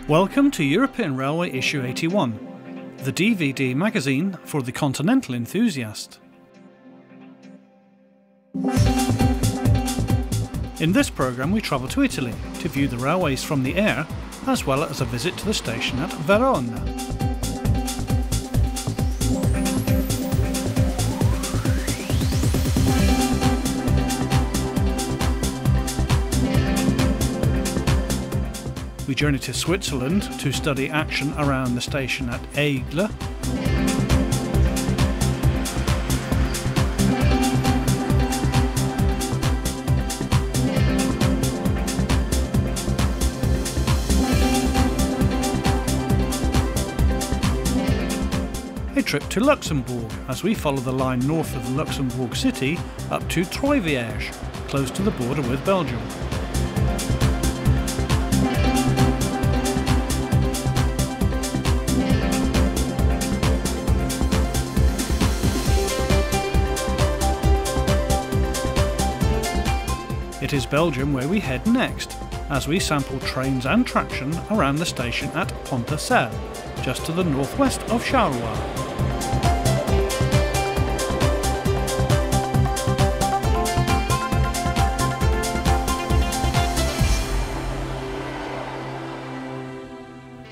Welcome to European Railway Issue 81, the DVD magazine for the continental enthusiast. In this programme we travel to Italy to view the railways from the air, as well as a visit to the station at Verona. We journey to Switzerland to study action around the station at Aigle. A trip to Luxembourg as we follow the line north of Luxembourg city up to Troisvierges, close to the border with Belgium. It is Belgium where we head next, as we sample trains and traction around the station at Pendolino, just to the northwest of Charleroi.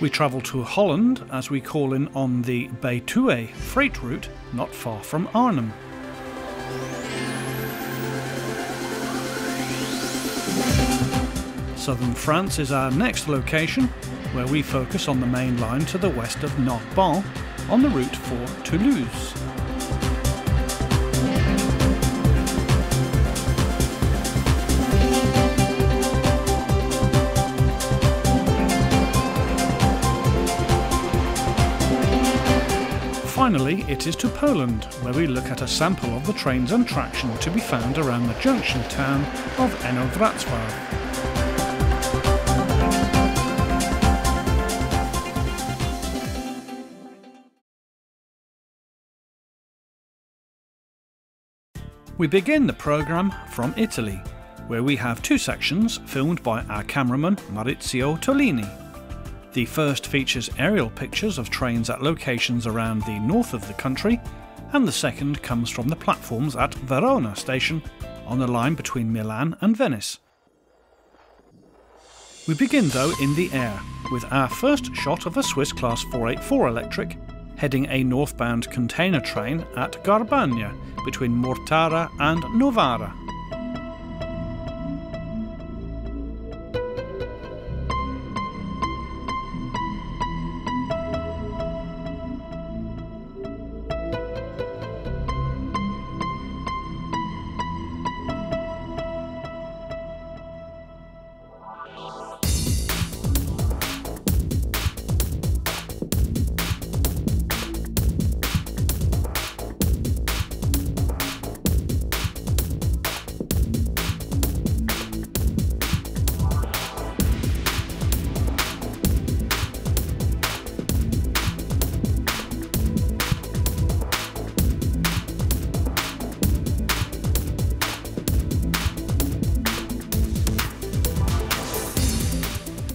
We travel to Holland as we call in on the BELGIUM freight route not far from Arnhem. Southern France is our next location, where we focus on the main line to the west of Narbonne on the route for Toulouse. Finally, it is to Poland, where we look at a sample of the trains and traction to be found around the junction town of Ettelbruck. We begin the programme from Italy, where we have two sections filmed by our cameraman Maurizio Tolini. The first features aerial pictures of trains at locations around the north of the country, and the second comes from the platforms at Verona station on the line between Milan and Venice. We begin though in the air, with our first shot of a Swiss Class 484 electric heading a northbound container train at Garabagna between Mortara and Novara.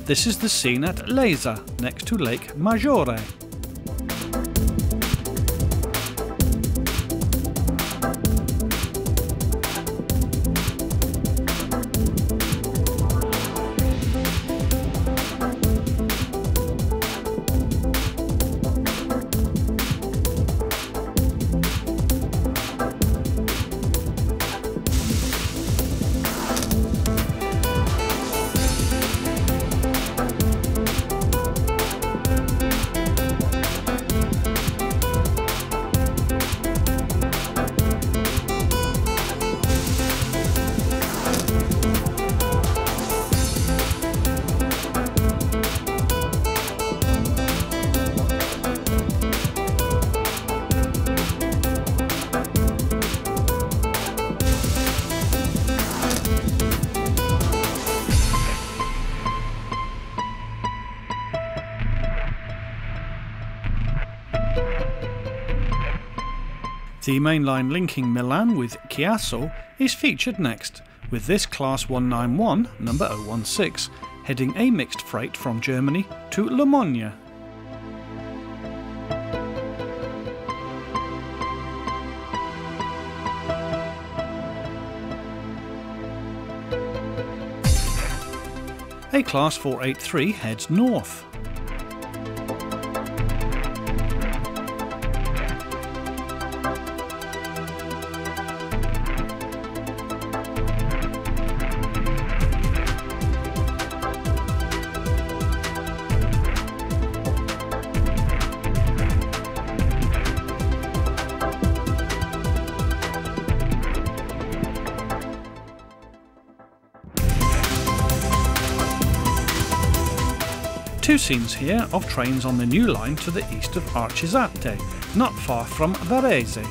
This is the scene at Lesa, next to Lake Maggiore. The main line linking Milan with Chiasso is featured next, with this Class 191, number 016, heading a mixed freight from Germany to Limonge. A Class 483 heads north. Two scenes here of trains on the new line to the east of Arcisate, not far from Varese.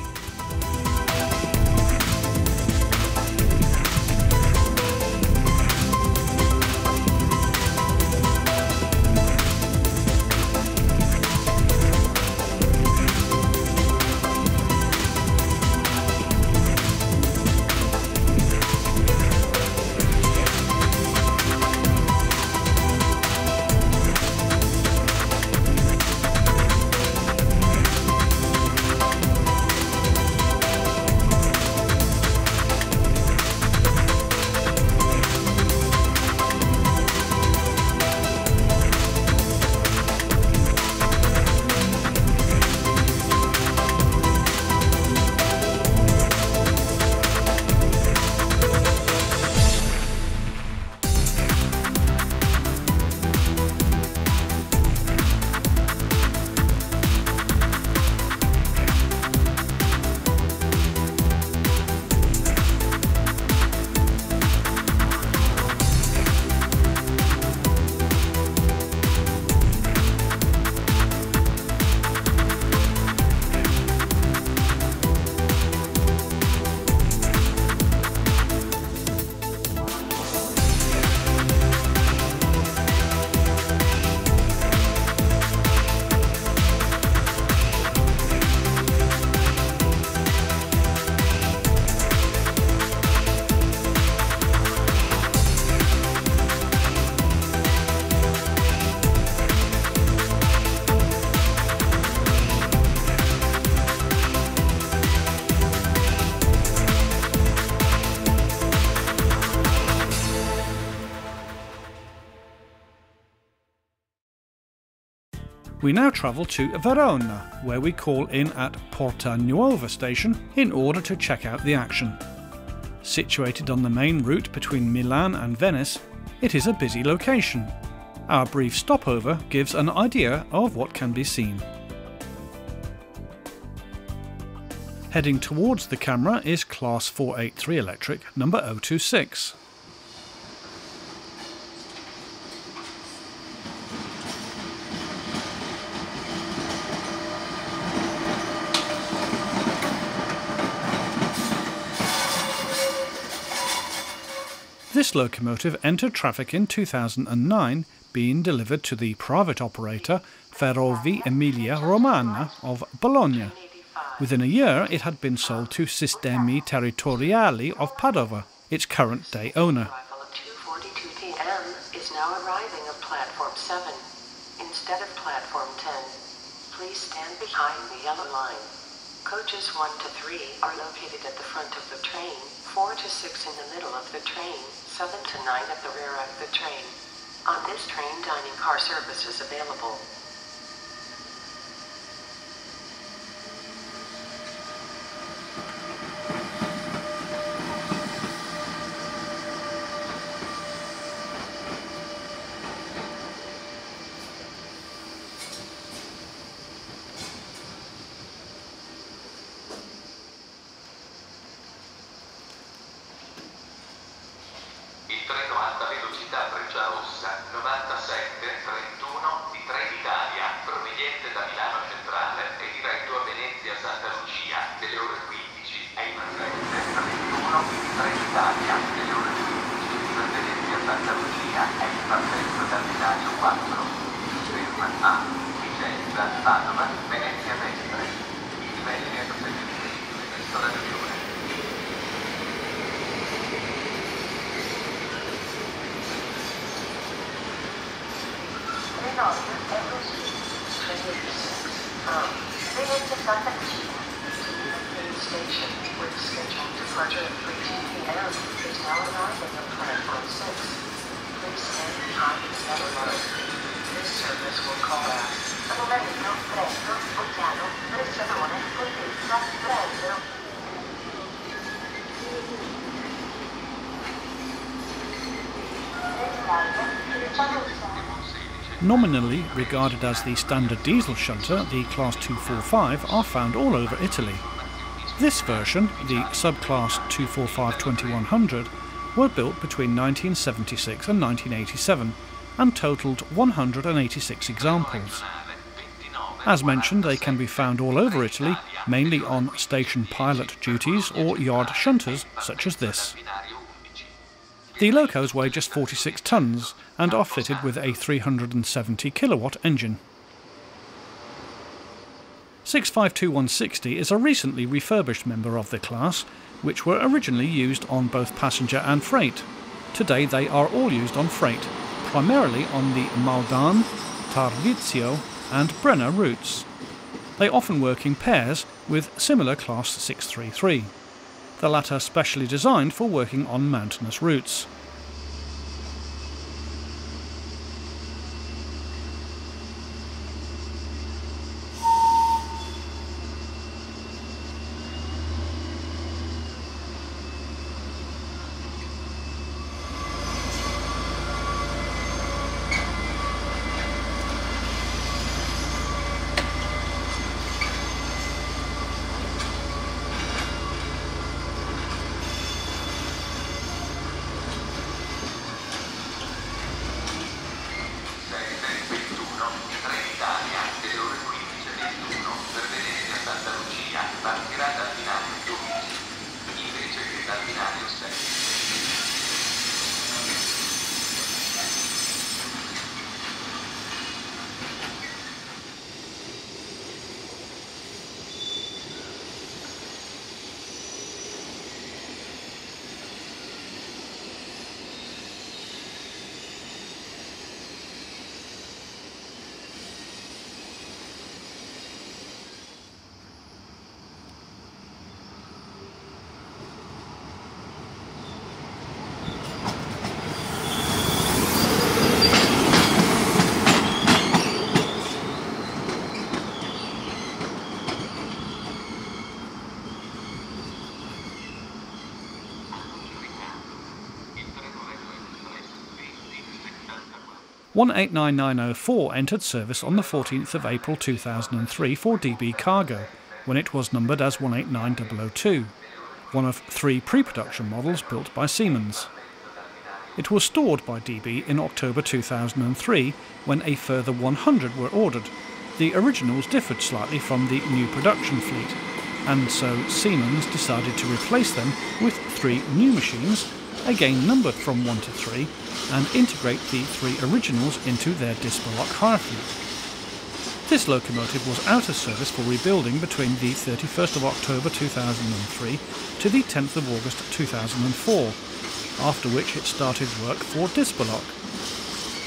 We now travel to Verona, where we call in at Porta Nuova station in order to check out the action. Situated on the main route between Milan and Venice, it is a busy location. Our brief stopover gives an idea of what can be seen. Heading towards the camera is Class 483 electric number 026. This locomotive entered traffic in 2009, being delivered to the private operator Ferrovie Emilia Romagna of Bologna. Within a year, it had been sold to Sistemi Territoriali of Padova, its current day owner. Arrival at 2:42 p.m. is now arriving at platform 7 instead of platform 10. Please stand behind the yellow line. Coaches 1 to 3 are located at the front of the train, 4 to 6 in the middle of the train, 7 to 9 at the rear of the train. On this train, dining car service is available. Il treno alta velocità Frecciarossa 9731 di Trenitalia, proveniente da Milano Centrale e diretto a Venezia Santa Lucia delle ore 15 e il 731 di Trenitalia delle ore 15 per Venezia Santa Lucia e il partenza dal binario 4. Ferma a Vicenza, Padova, Venezia Mestre. I livelli di accessibilità verso la regione. from station with scheduled departure at 3 p.m. is now arriving at platform 6. Please stand behind the yellow line. This service will call out. Numerino, Trento, Bolzano, Verona, Potenza, Trento. Nominally regarded as the standard diesel shunter, the Class 245 are found all over Italy. This version, the subclass 245-2100, were built between 1976 and 1987 and totalled 186 examples. As mentioned, they can be found all over Italy, mainly on station pilot duties or yard shunters such as this. The locos weigh just 46 tonnes and are fitted with a 370 kilowatt engine. 652160 is a recently refurbished member of the class, which were originally used on both passenger and freight. Today they are all used on freight, primarily on the Maldon, Tarvisio and Brenner routes. They often work in pairs with similar Class 633, the latter specially designed for working on mountainous routes. One 189-904 entered service on the 14th of April 2003 for DB Cargo, when it was numbered as 189002, one of 3 pre-production models built by Siemens. It was stored by DB in October 2003, when a further 100 were ordered. The originals differed slightly from the new production fleet, and so Siemens decided to replace them with 3 new machines, again numbered from 1 to 3, and integrate the 3 originals into their Disperlock hire fleet. This locomotive was out of service for rebuilding between the 31st of October 2003 to the 10th of August 2004, after which it started work for Disperlock.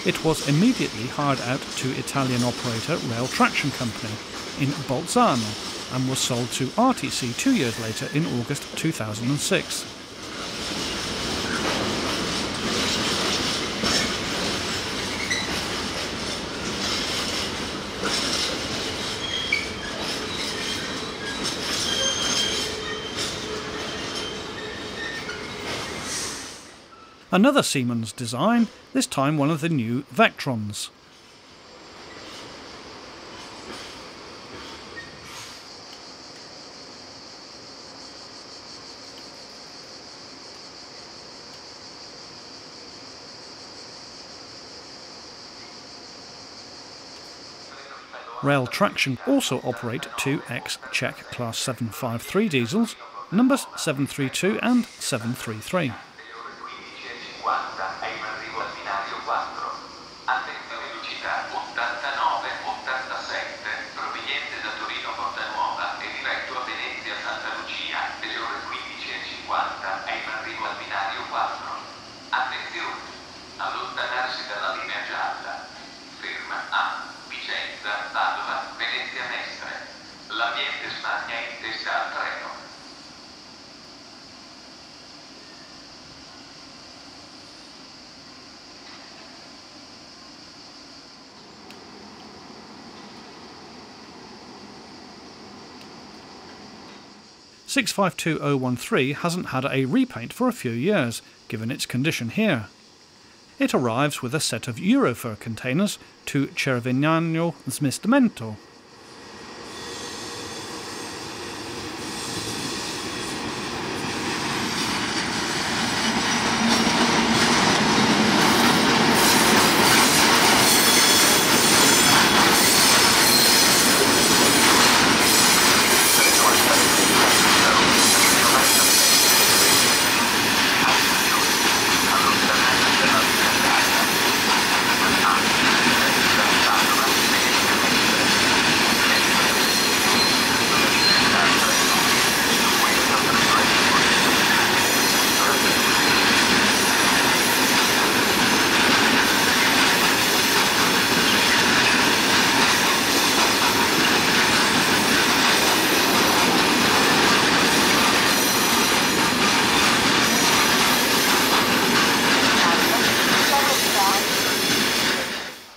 It was immediately hired out to Italian operator Rail Traction Company in Bolzano and was sold to RTC 2 years later in August 2006. Another Siemens design, this time one of the new Vectrons. Rail Traction also operate 2 ex-Czech Class 753 diesels, numbers 732 and 733. Allontanarsi dalla linea gialla. Ferma a 652013 hasn't had a repaint for a few years, given its condition here. It arrives with a set of Eurofur containers to Cervignano Smistamento.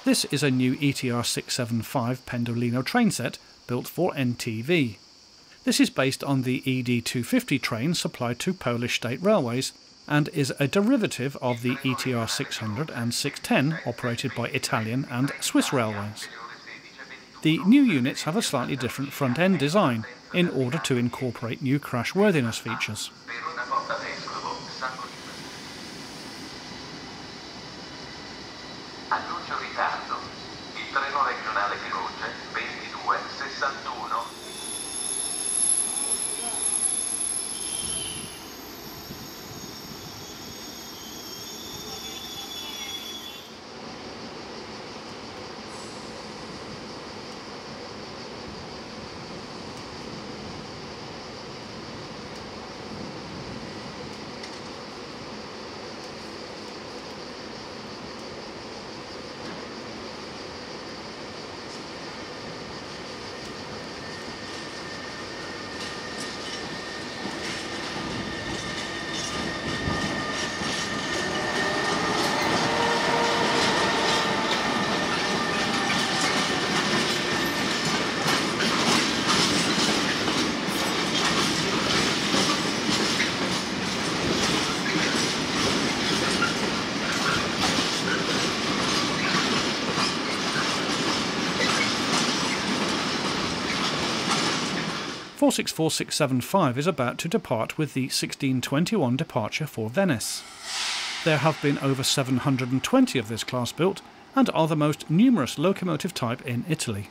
This is a new ETR 675 Pendolino train set built for NTV. This is based on the ED250 train supplied to Polish State Railways and is a derivative of the ETR 600 and 610 operated by Italian and Swiss railways. The new units have a slightly different front-end design in order to incorporate new crashworthiness features. Annuncio ritardo. Il treno regionale Perugia 2261. Four 64675 is about to depart with the 1621 departure for Venice. There have been over 720 of this class built and are the most numerous locomotive type in Italy.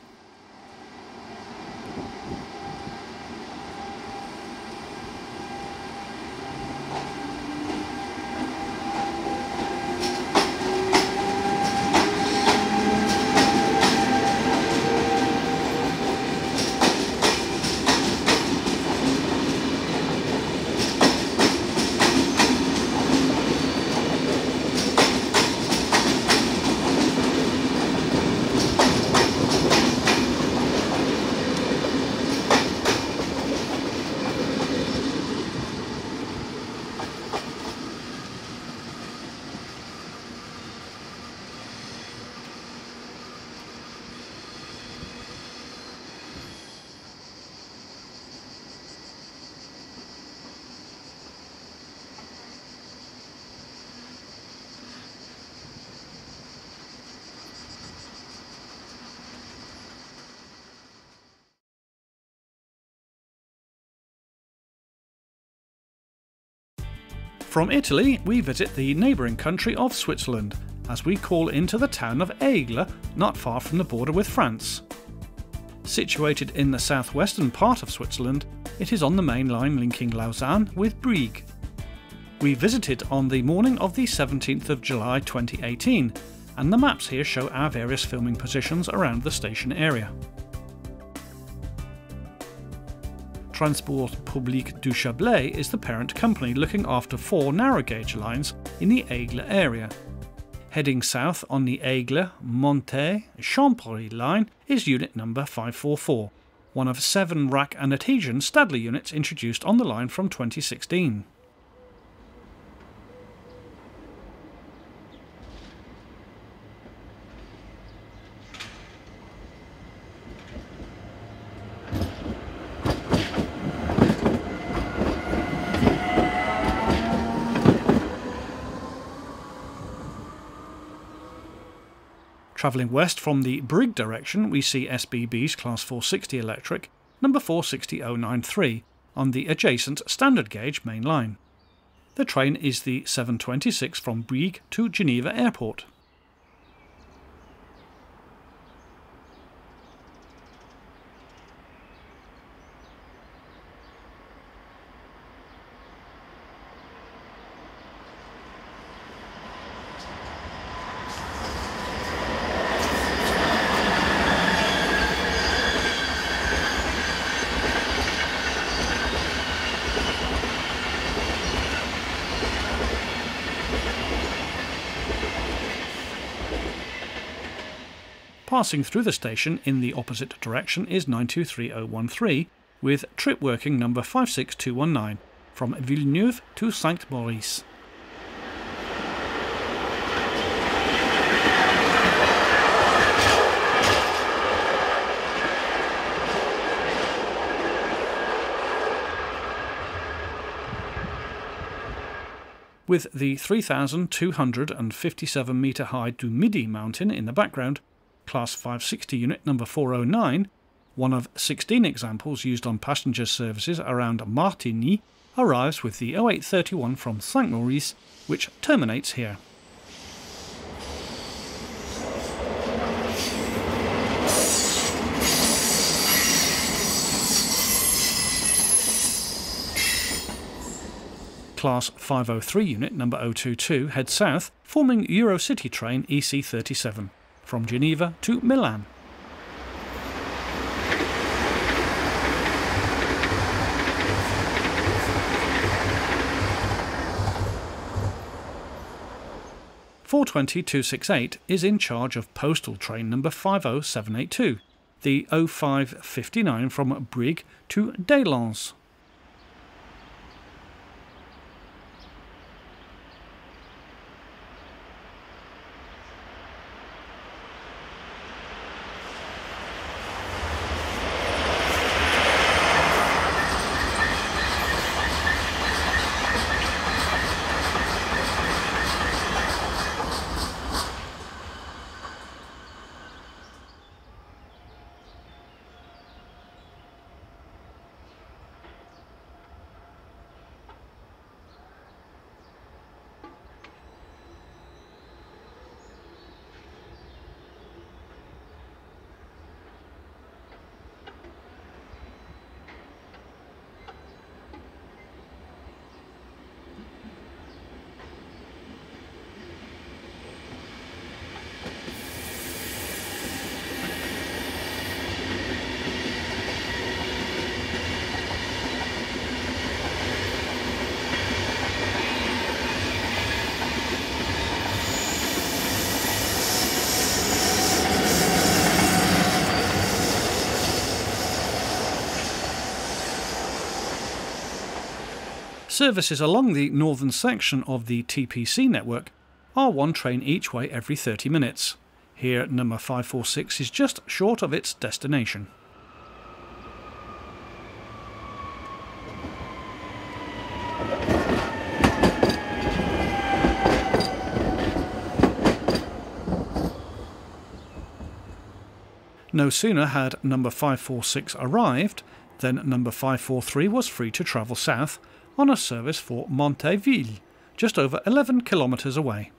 From Italy, we visit the neighbouring country of Switzerland, as we call into the town of Aigle, not far from the border with France. Situated in the southwestern part of Switzerland, it is on the main line linking Lausanne with Brieg. We visited on the morning of the 17th of July 2018, and the maps here show our various filming positions around the station area. Transport Public du Chablais is the parent company looking after 4 narrow gauge lines in the Aigle area. Heading south on the Aigle-Montet-Champery line is unit number 544, one of 7 rack and adhesion Stadler units introduced on the line from 2016. Travelling west from the Brigg direction, we see SBB's Class 460 electric, number 460093, on the adjacent standard gauge main line. The train is the 726 from Brigg to Geneva Airport. Passing through the station in the opposite direction is 923013 with trip working number 56219 from Villeneuve to Saint-Maurice. With the 3,257 metre high Du Midi mountain in the background, Class 560 unit number 409, one of 16 examples used on passenger services around Martigny, arrives with the 0831 from Saint-Maurice, which terminates here. Class 503 unit number 022 heads south, forming Eurocity train EC37. From Geneva to Milan. (420-268) is in charge of postal train number 50782, the 0559 from Brigg to Dailans. Services along the northern section of the TPC network are one train each way every 30 minutes. Here number 546 is just short of its destination. No sooner had number 546 arrived than number 543 was free to travel south on a service for Montainville, just over 11 kilometres away.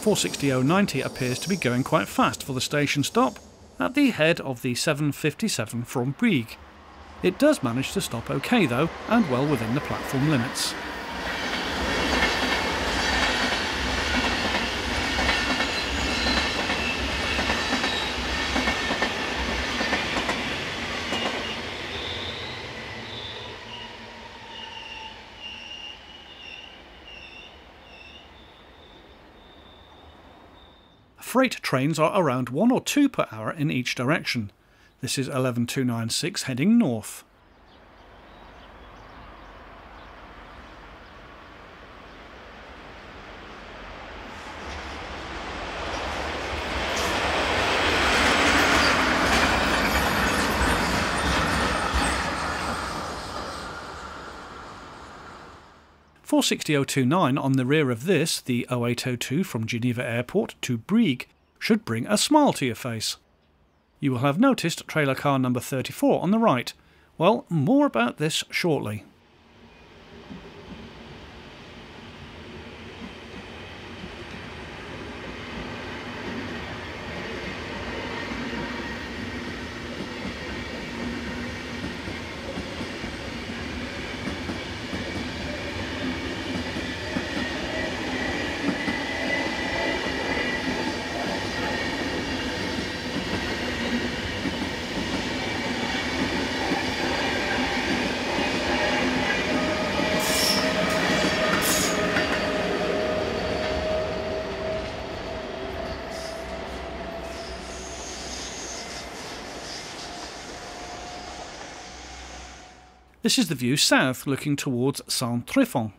(460-090) appears to be going quite fast for the station stop at the head of the 757 from Brigg. It does manage to stop okay though, and well within the platform limits. Freight trains are around 1 or 2 per hour in each direction. This is 11296 heading north. (460.029) on the rear of this, the 0802 from Geneva Airport to Brieg, should bring a smile to your face. You will have noticed trailer car number 34 on the right. Well, more about this shortly. This is the view south, looking towards Saint-Tryphon.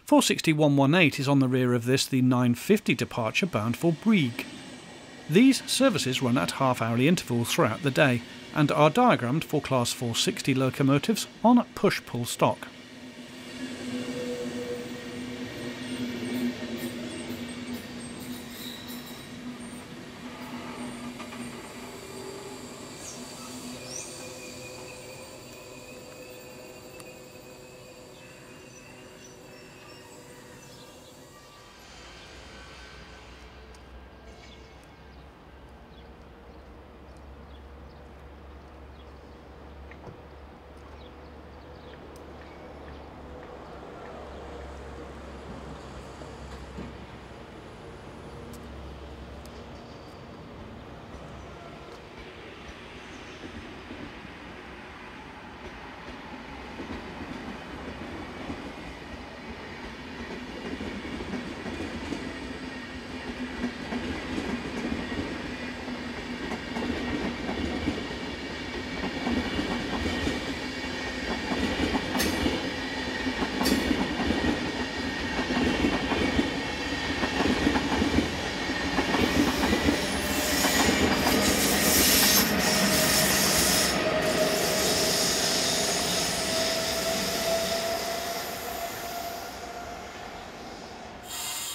(460.118) is on the rear of this, the 950 departure bound for Brieg. These services run at half-hourly intervals throughout the day and are diagrammed for Class 460 locomotives on push-pull stock.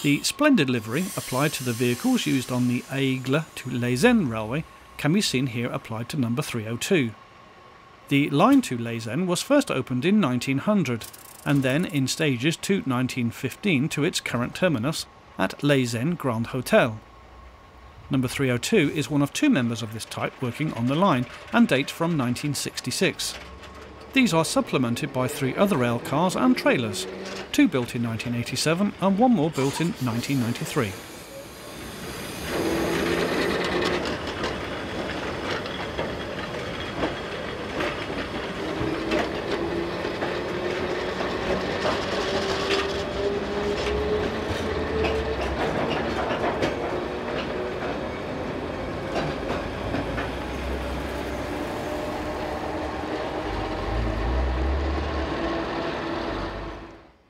The splendid livery applied to the vehicles used on the Aigle to Lausanne railway can be seen here applied to number 302. The line to Lausanne was first opened in 1900 and then in stages to 1915 to its current terminus at Lausanne Grand Hotel. Number 302 is one of 2 members of this type working on the line and dates from 1966. These are supplemented by 3 other rail cars and trailers, 2 built in 1987 and 1 more built in 1993.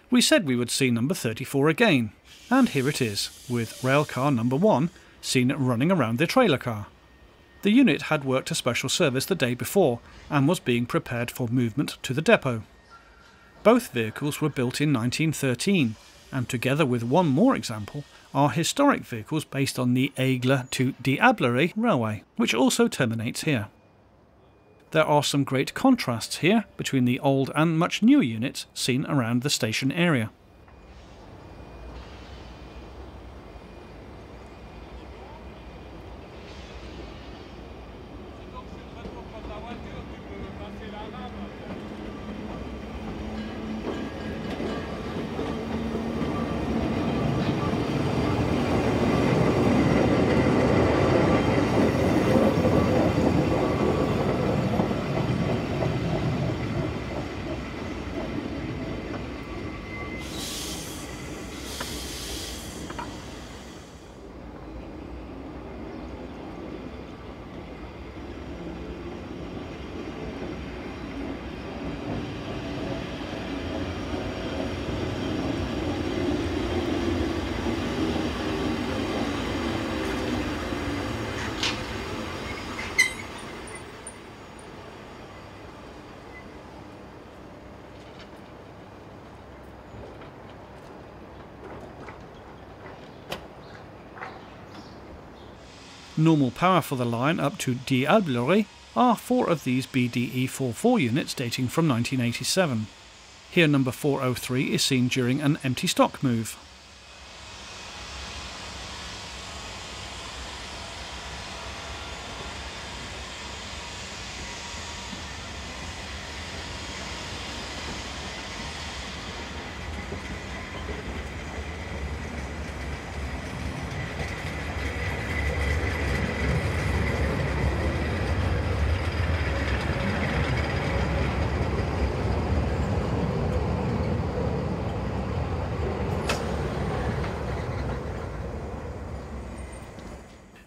We said we would see number 34 again, and here it is, with railcar number 1 seen running around the trailer car. The unit had worked a special service the day before and was being prepared for movement to the depot. Both vehicles were built in 1913, and together with one more example, are historic vehicles based on the Aigle to Diablerie railway, which also terminates here. There are some great contrasts here between the old and much newer units seen around the station area. Normal power for the line up to Ettelbruck are 4 of these BDE-44 units dating from 1987. Here number 403 is seen during an empty stock move.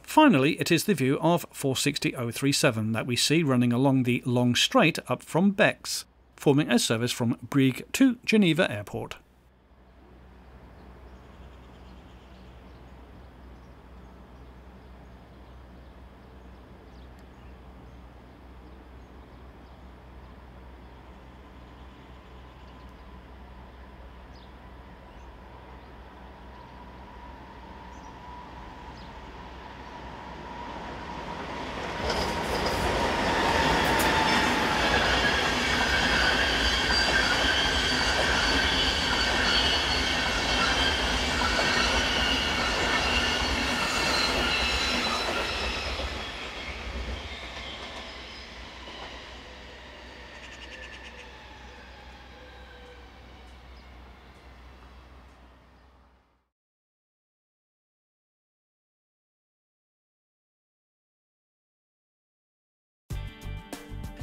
Finally, it is the view of 460037 that we see running along the long straight up from Bex, forming a service from Brieg to Geneva Airport.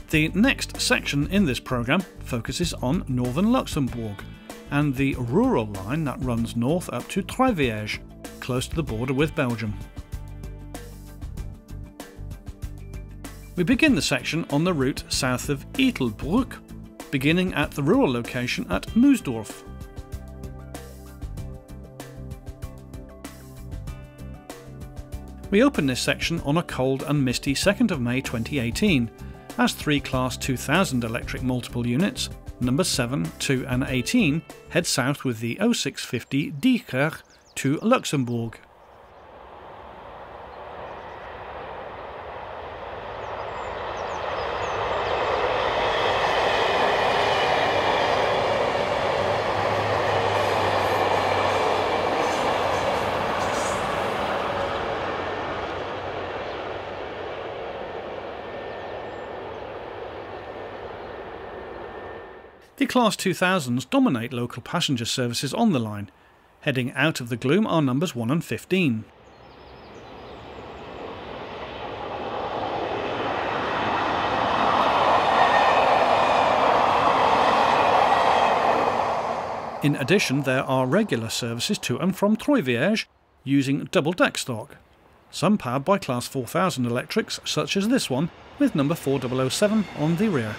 The next section in this programme focuses on northern Luxembourg and the rural line that runs north up to Troisvierges, close to the border with Belgium. We begin the section on the route south of Ettelbruck, beginning at the rural location at Moosdorf. We open this section on a cold and misty 2nd of May 2018, as 3 Class 2000 electric multiple units, number 7, 2 and 18, head south with the 0650 Aigle to Luxembourg. The Class 2000s dominate local passenger services on the line. Heading out of the gloom are numbers 1 and 15. In addition, there are regular services to and from Troisvierges using double-deck stock. Some powered by Class 4000 electrics, such as this one, with number 4007 on the rear.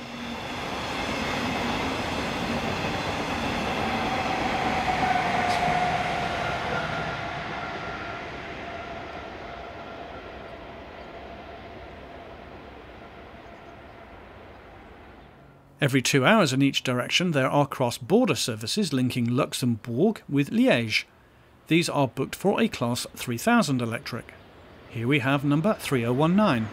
Every 2 hours in each direction there are cross-border services linking Luxembourg with Liège. These are booked for a Class 3000 electric. Here we have number 3019.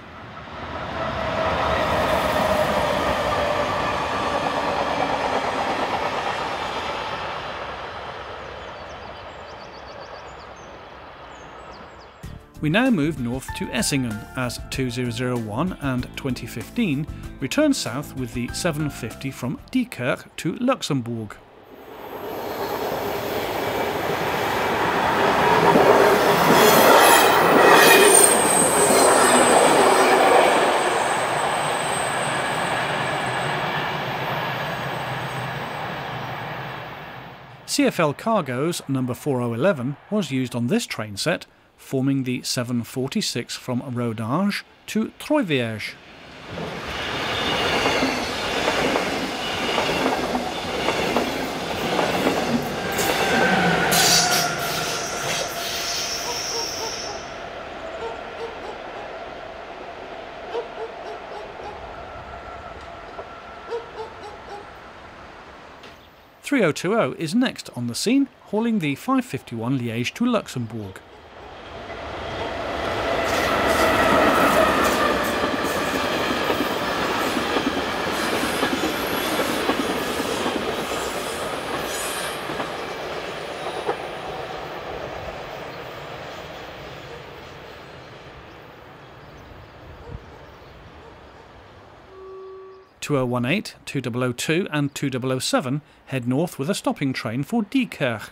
We now move north to Essingen as 2001 and 2015 return south with the 750 from Aigle to Luxembourg. CFL Cargo's number 4011 was used on this train set, forming the 746 from Verona to Troisvierges. .3020 is next on the scene, hauling the 551 Liège to Luxembourg. 2018, 2002 and 2007 head north with a stopping train for Diekirch.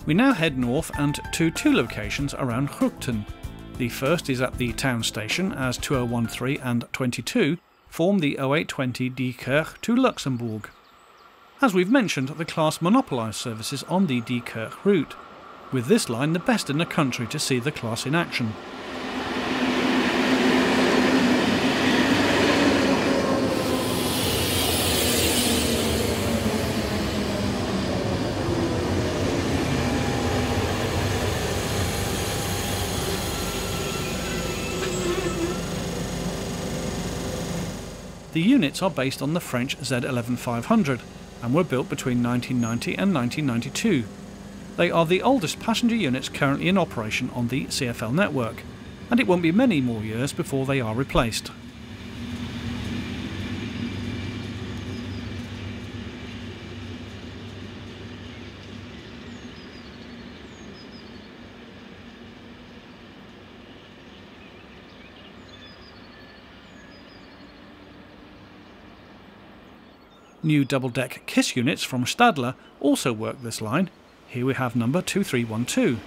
We now head north and to two locations around Huchten. The first is at the town station, as 2013 and 22 form the 0820 Diekirch to Luxembourg. As we've mentioned, the class monopolised services on the Diekirch route, with this line the best in the country to see the class in action. The units are based on the French Z11500 and were built between 1990 and 1992. They are the oldest passenger units currently in operation on the CFL network, and it won't be many more years before they are replaced. New double-deck KISS units from Stadler also work this line. Here we have number 2312.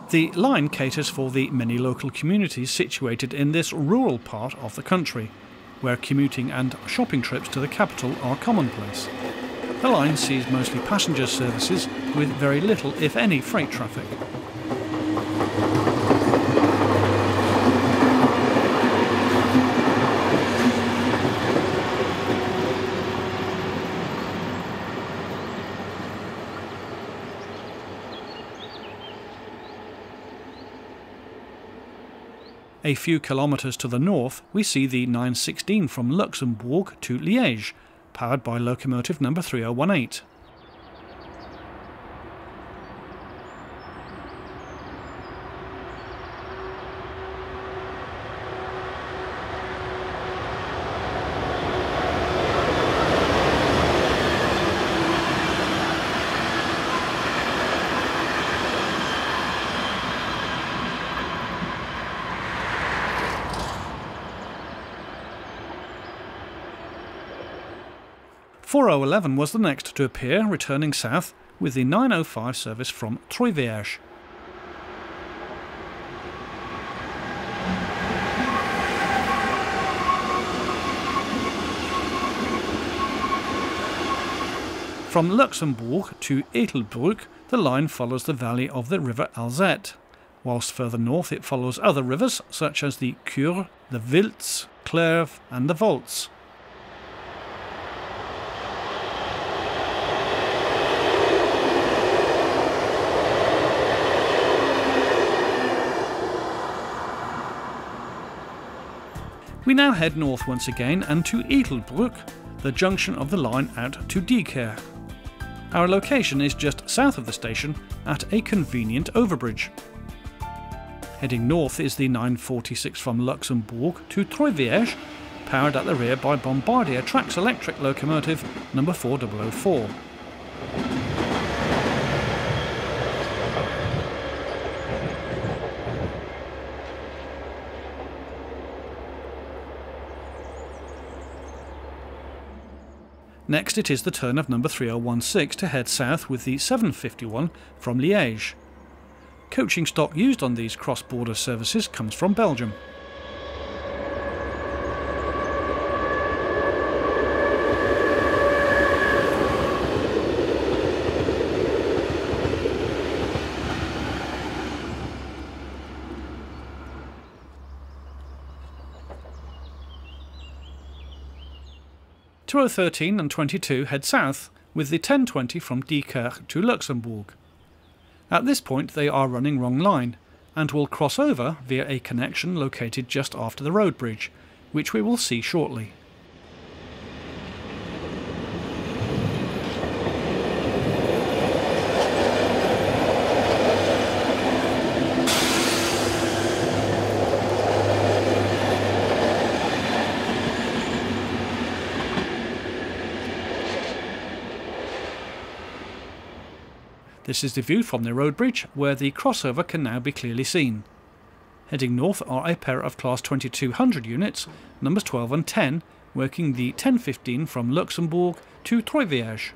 The line caters for the many local communities situated in this rural part of the country, where commuting and shopping trips to the capital are commonplace. The line sees mostly passenger services with very little, if any, freight traffic. A few kilometres to the north, we see the 916 from Luxembourg to Liège, powered by locomotive number 3018. .4011 was the next to appear, returning south with the 905 service from Troisvierges. From Luxembourg to Ettelbruck, the line follows the valley of the river Alzette, whilst further north it follows other rivers such as the Cure, the Wiltz, Clerve and the Volts. We now head north once again and to Ettelbruck, the junction of the line out to Diekirch. Our location is just south of the station at a convenient overbridge. Heading north is the 946 from Luxembourg to Troisvierges, powered at the rear by Bombardier Trax electric locomotive number 4004. Next it is the turn of number 3016 to head south with the 751 from Liège. Coaching stock used on these cross-border services comes from Belgium. 013 and 22 head south, with the 1020 from Diekirch to Luxembourg. At this point they are running wrong line, and will cross over via a connection located just after the road bridge, which we will see shortly. This is the view from the road bridge, where the crossover can now be clearly seen. Heading north are a pair of Class 2200 units, numbers 12 and 10, working the 1015 from Luxembourg to Troisvierges.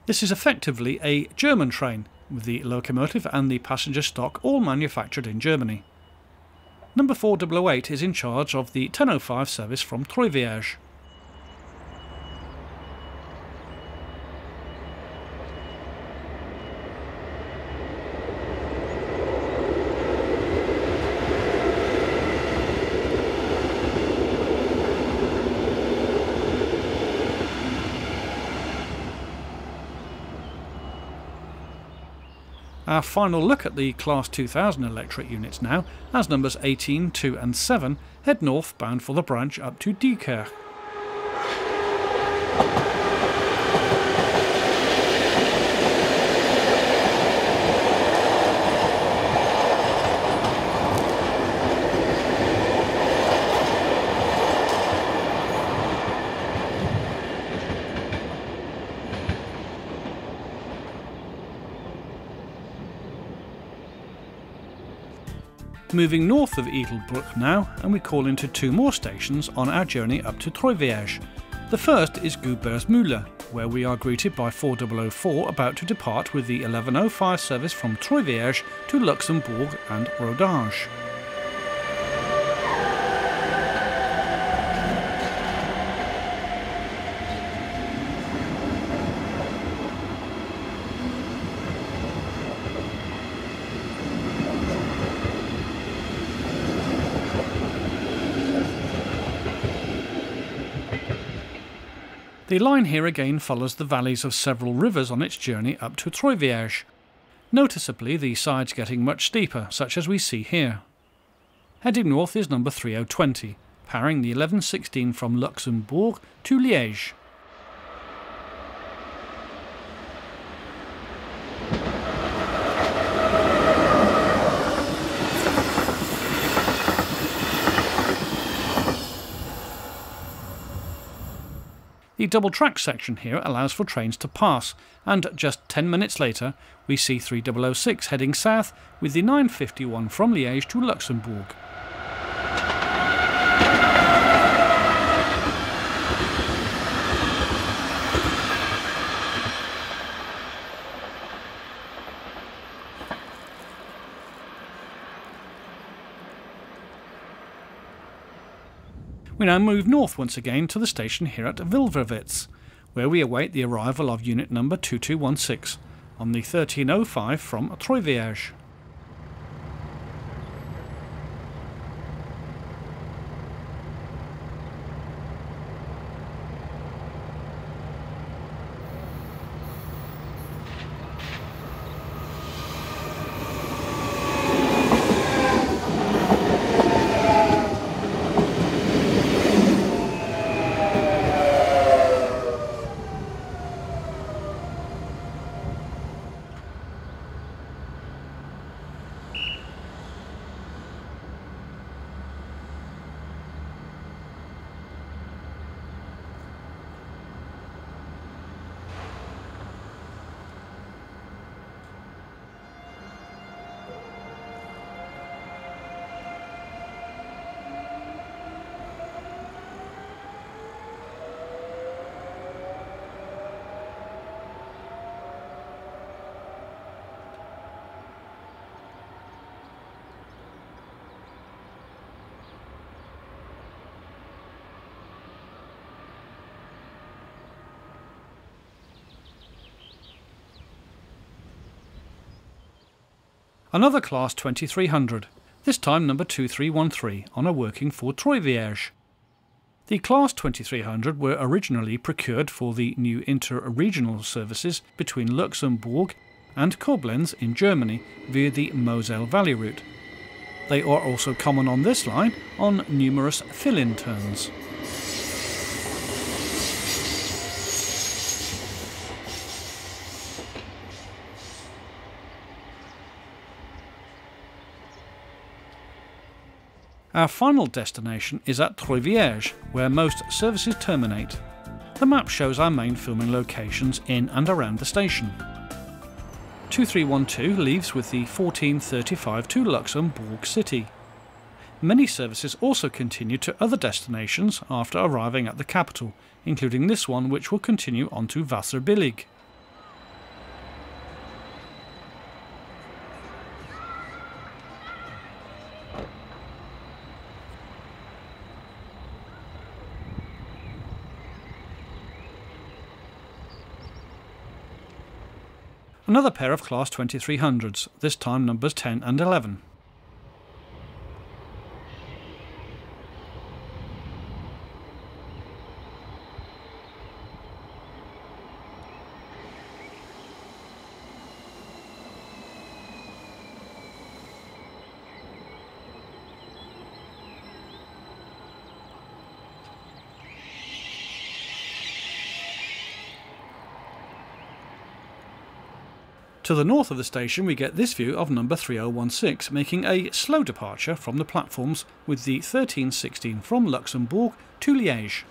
This is effectively a German train, with the locomotive and the passenger stock all manufactured in Germany. Number 4008 is in charge of the 1005 service from Troisvierges. Our final look at the Class 2000 electric units now, as numbers 18, 2 and 7 head northbound for the branch up to Diekirch. Moving north of Ettelbruck now, and we call into two more stations on our journey up to Troisvierges. The first is Gubersmühle, where we are greeted by 4004 about to depart with the 1105 service from Troisvierges to Luxembourg and Rodage. The line here again follows the valleys of several rivers on its journey up to Troisvierges. Noticeably the sides getting much steeper, such as we see here. Heading north is number 3020, powering the 1116 from Luxembourg to Liège. The double track section here allows for trains to pass, and just 10 minutes later we see 3006 heading south with the 951 from Liège to Luxembourg. We now move north once again to the station here at Wilverwitz, where we await the arrival of unit number 2216 on the 1305 from Troisvierges. Another Class 2300, this time number 2313, on a working for Troisvierges. The Class 2300 were originally procured for the new inter-regional services between Luxembourg and Koblenz in Germany via the Moselle Valley route. They are also common on this line on numerous fill-in turns. Our final destination is at Troisvierges, where most services terminate. The map shows our main filming locations in and around the station. 2312 leaves with the 1435 to Luxembourg City. Many services also continue to other destinations after arriving at the capital, including this one, which will continue on to Wasserbillig. Another pair of Class 2300s, this time numbers 10 and 11. To the north of the station we get this view of number 3016, making a slow departure from the platforms with the 1316 from Luxembourg to Liège.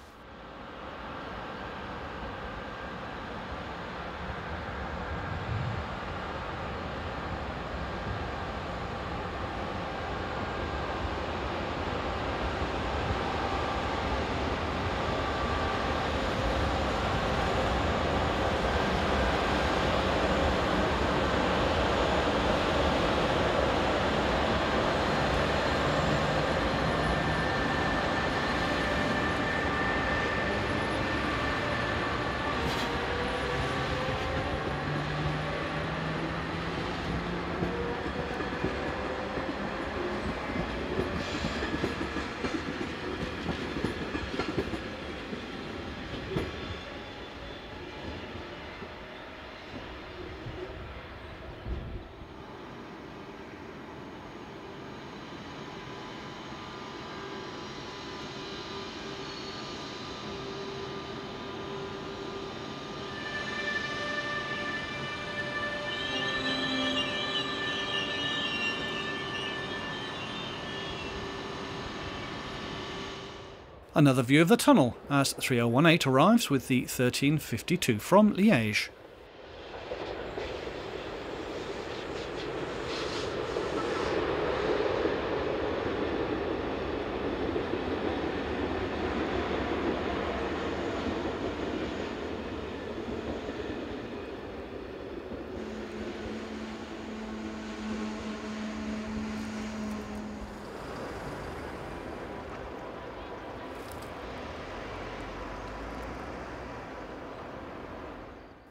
Another view of the tunnel as 3018 arrives with the 1352 from Liège.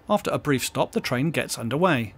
After a brief stop, the train gets underway.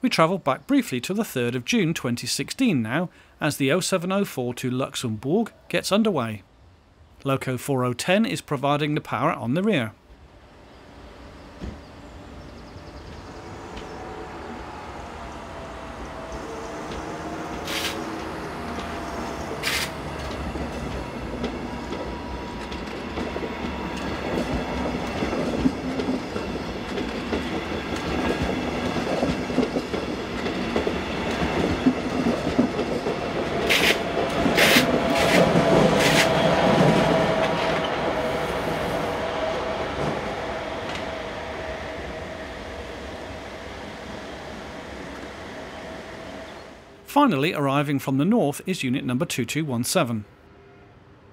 We travel back briefly to the 3rd of June 2016 now, as the 0704 to Luxembourg gets underway. Loco 4010 is providing the power on the rear. Finally, arriving from the north is unit number 2217.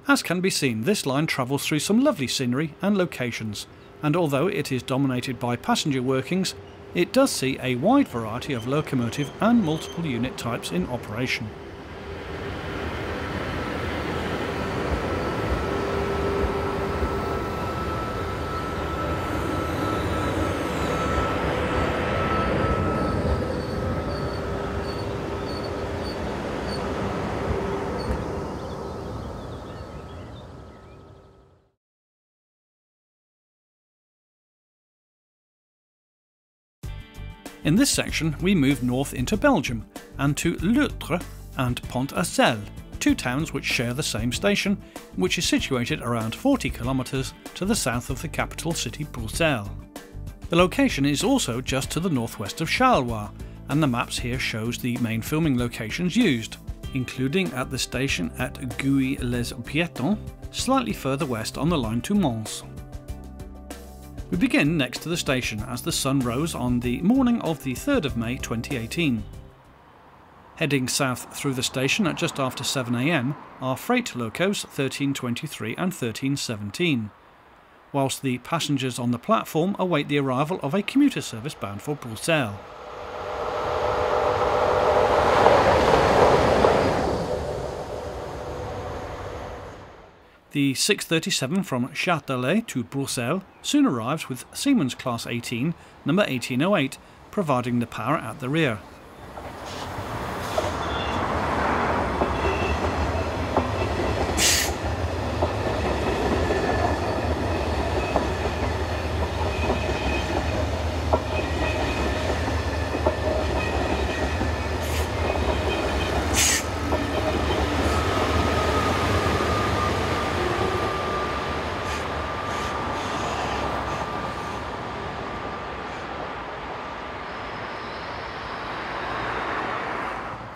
As can be seen, this line travels through some lovely scenery and locations, and although it is dominated by passenger workings, it does see a wide variety of locomotive and multiple unit types in operation. In this section we move north into Belgium and to Loutre and Pont-à-Celle, two towns which share the same station, which is situated around 40 kilometres to the south of the capital city Bruxelles. The location is also just to the northwest of Charleroi, and the maps here shows the main filming locations used, including at the station at Guy-les-Piétons, slightly further west on the line to Mons. We begin next to the station as the sun rose on the morning of the 3rd of May 2018. Heading south through the station at just after 7 AM are freight locos 1323 and 1317, whilst the passengers on the platform await the arrival of a commuter service bound for Bruxelles. The 637 from Châtelet to Bruxelles soon arrives with Siemens Class 18, number 1808, providing the power at the rear.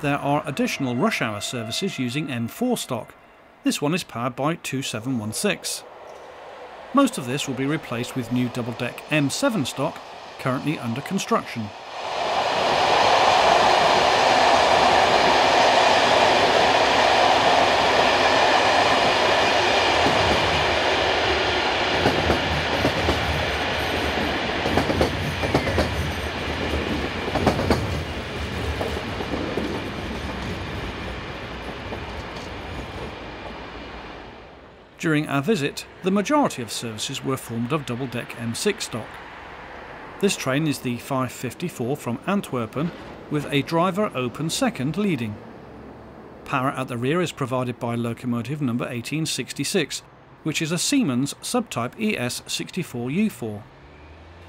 There are additional rush hour services using M4 stock. This one is powered by 2716. Most of this will be replaced with new double-deck M7 stock, currently under construction. During our visit, the majority of services were formed of double-deck M6 stock. This train is the 554 from Antwerpen, with a driver open second leading. Power at the rear is provided by locomotive number 1866, which is a Siemens subtype ES64U4.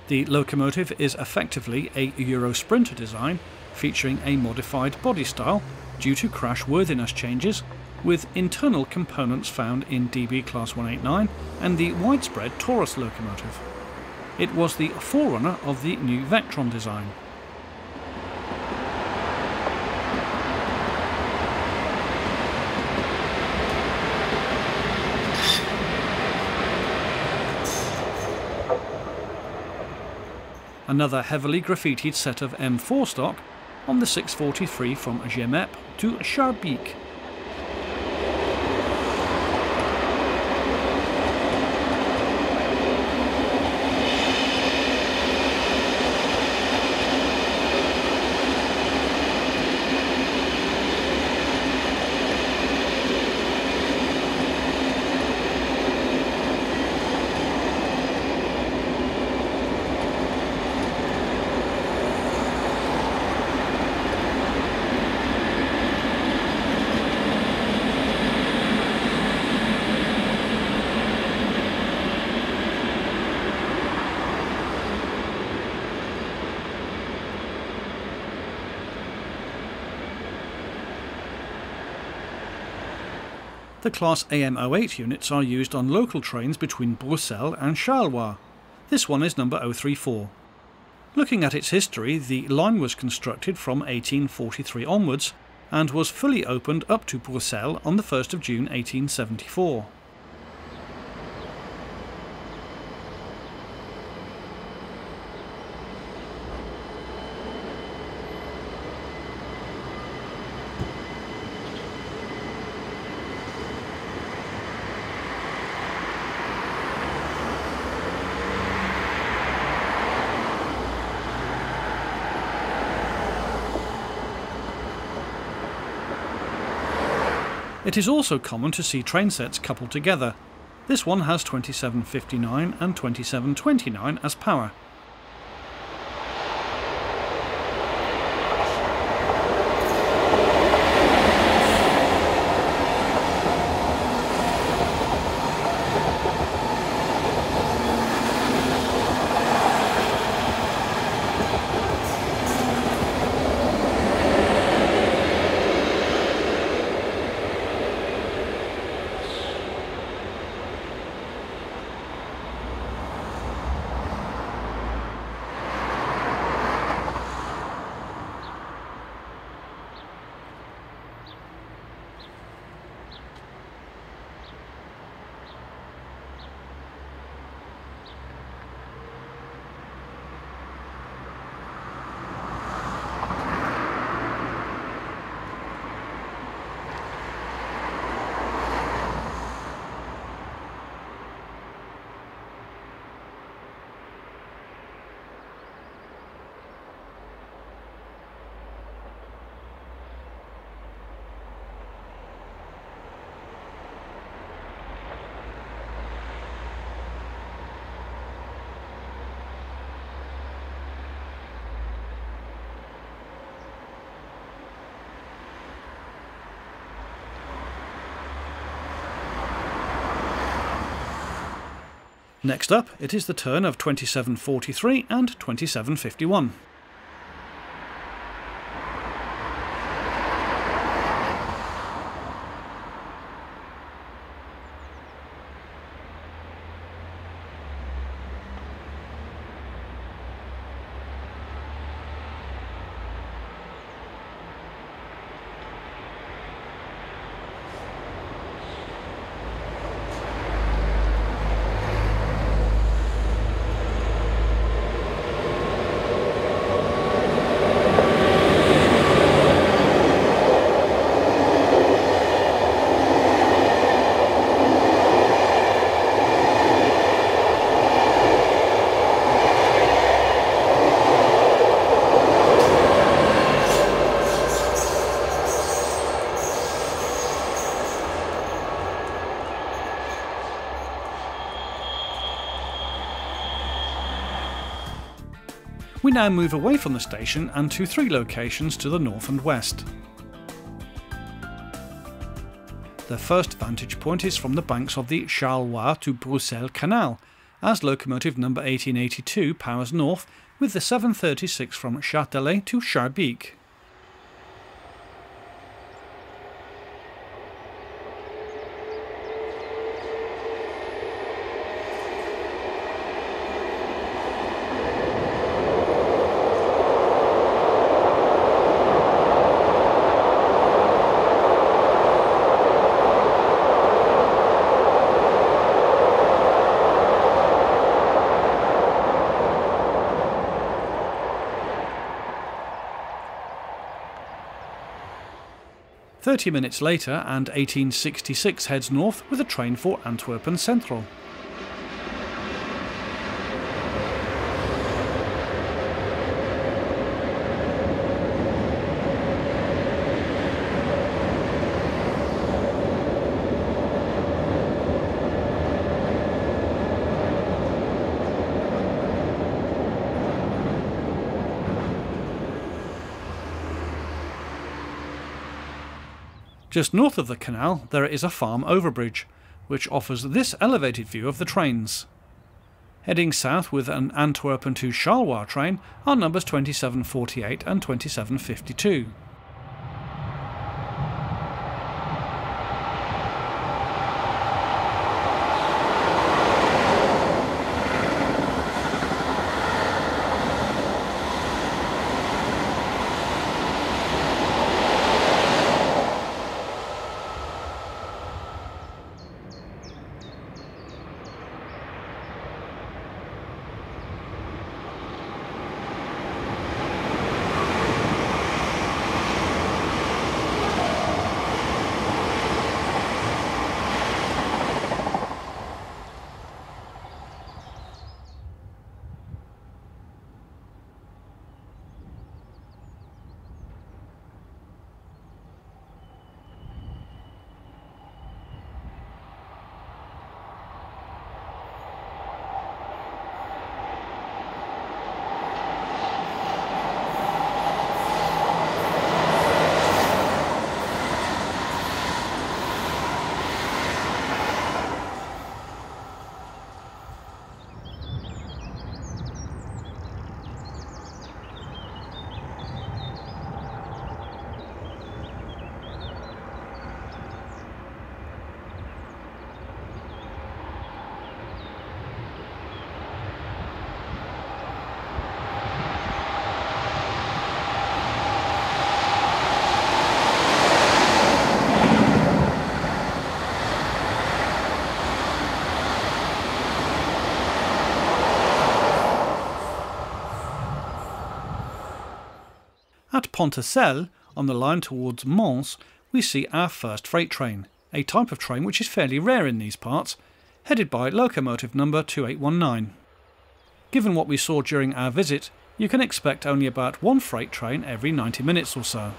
The locomotive is effectively a Euro Sprinter design, featuring a modified body style due to crash worthiness changes, with internal components found in DB Class 189 and the widespread Taurus locomotive. It was the forerunner of the new Vectron design. Another heavily graffitied set of M4 stock on the 643 from Gemep to Charleroi. The Class AM08 units are used on local trains between Bruxelles and Charleroi. This one is number 034. Looking at its history, the line was constructed from 1843 onwards and was fully opened up to Bruxelles on the 1st of June 1874. It is also common to see train sets coupled together. This one has 2759 and 2729 as power. Next up, it is the turn of 2743 and 2751. We now move away from the station and to 3 locations to the north and west. The first vantage point is from the banks of the Charleroi to Bruxelles Canal, as locomotive number 1882 powers north with the 736 from Châtelet to Charleroi. "30 minutes later and 1866 heads north with a train for Antwerpen Central. Just north of the canal there is a farm overbridge, which offers this elevated view of the trains. Heading south with an Antwerpen to Charleroi train are numbers 2748 and 2752. At Pontorcel, on the line towards Mons, we see our first freight train, a type of train which is fairly rare in these parts, headed by locomotive number 2819. Given what we saw during our visit, you can expect only about one freight train every 90 minutes or so.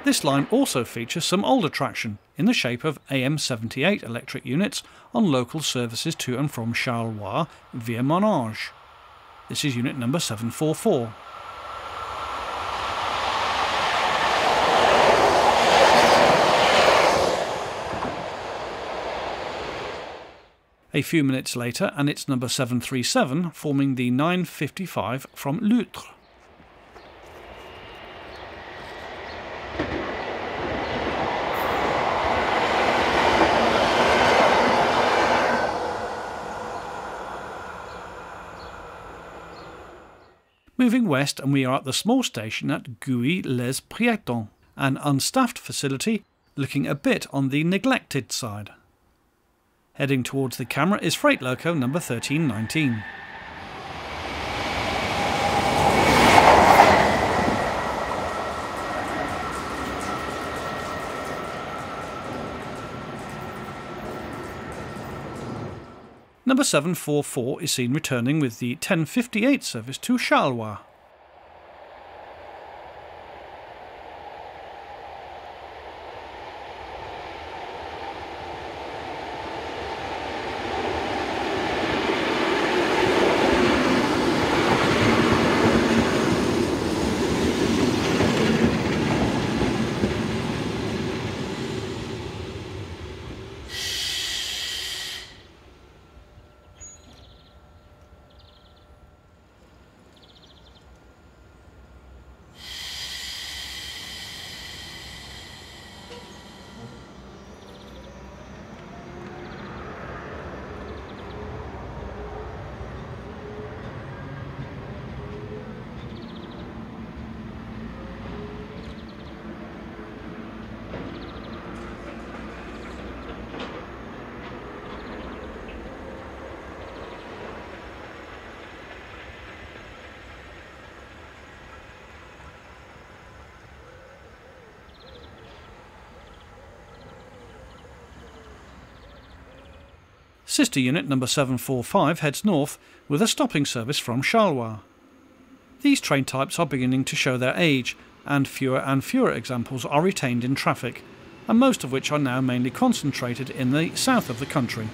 This line also features some old attraction in the shape of AM78 electric units on local services to and from Charleroi via Monage. This is unit number 744. A few minutes later, and it's number 737 forming the 955 from Lutre. Moving west, and we are at the small station at Gouy-les-Piétons, an unstaffed facility looking a bit on the neglected side. Heading towards the camera is freight loco number 1319. Number 744 is seen returning with the 1058 service to Charleroi. Sister unit number 745 heads north with a stopping service from Charleroi. These train types are beginning to show their age, and fewer examples are retained in traffic, and most of which are now mainly concentrated in the south of the country.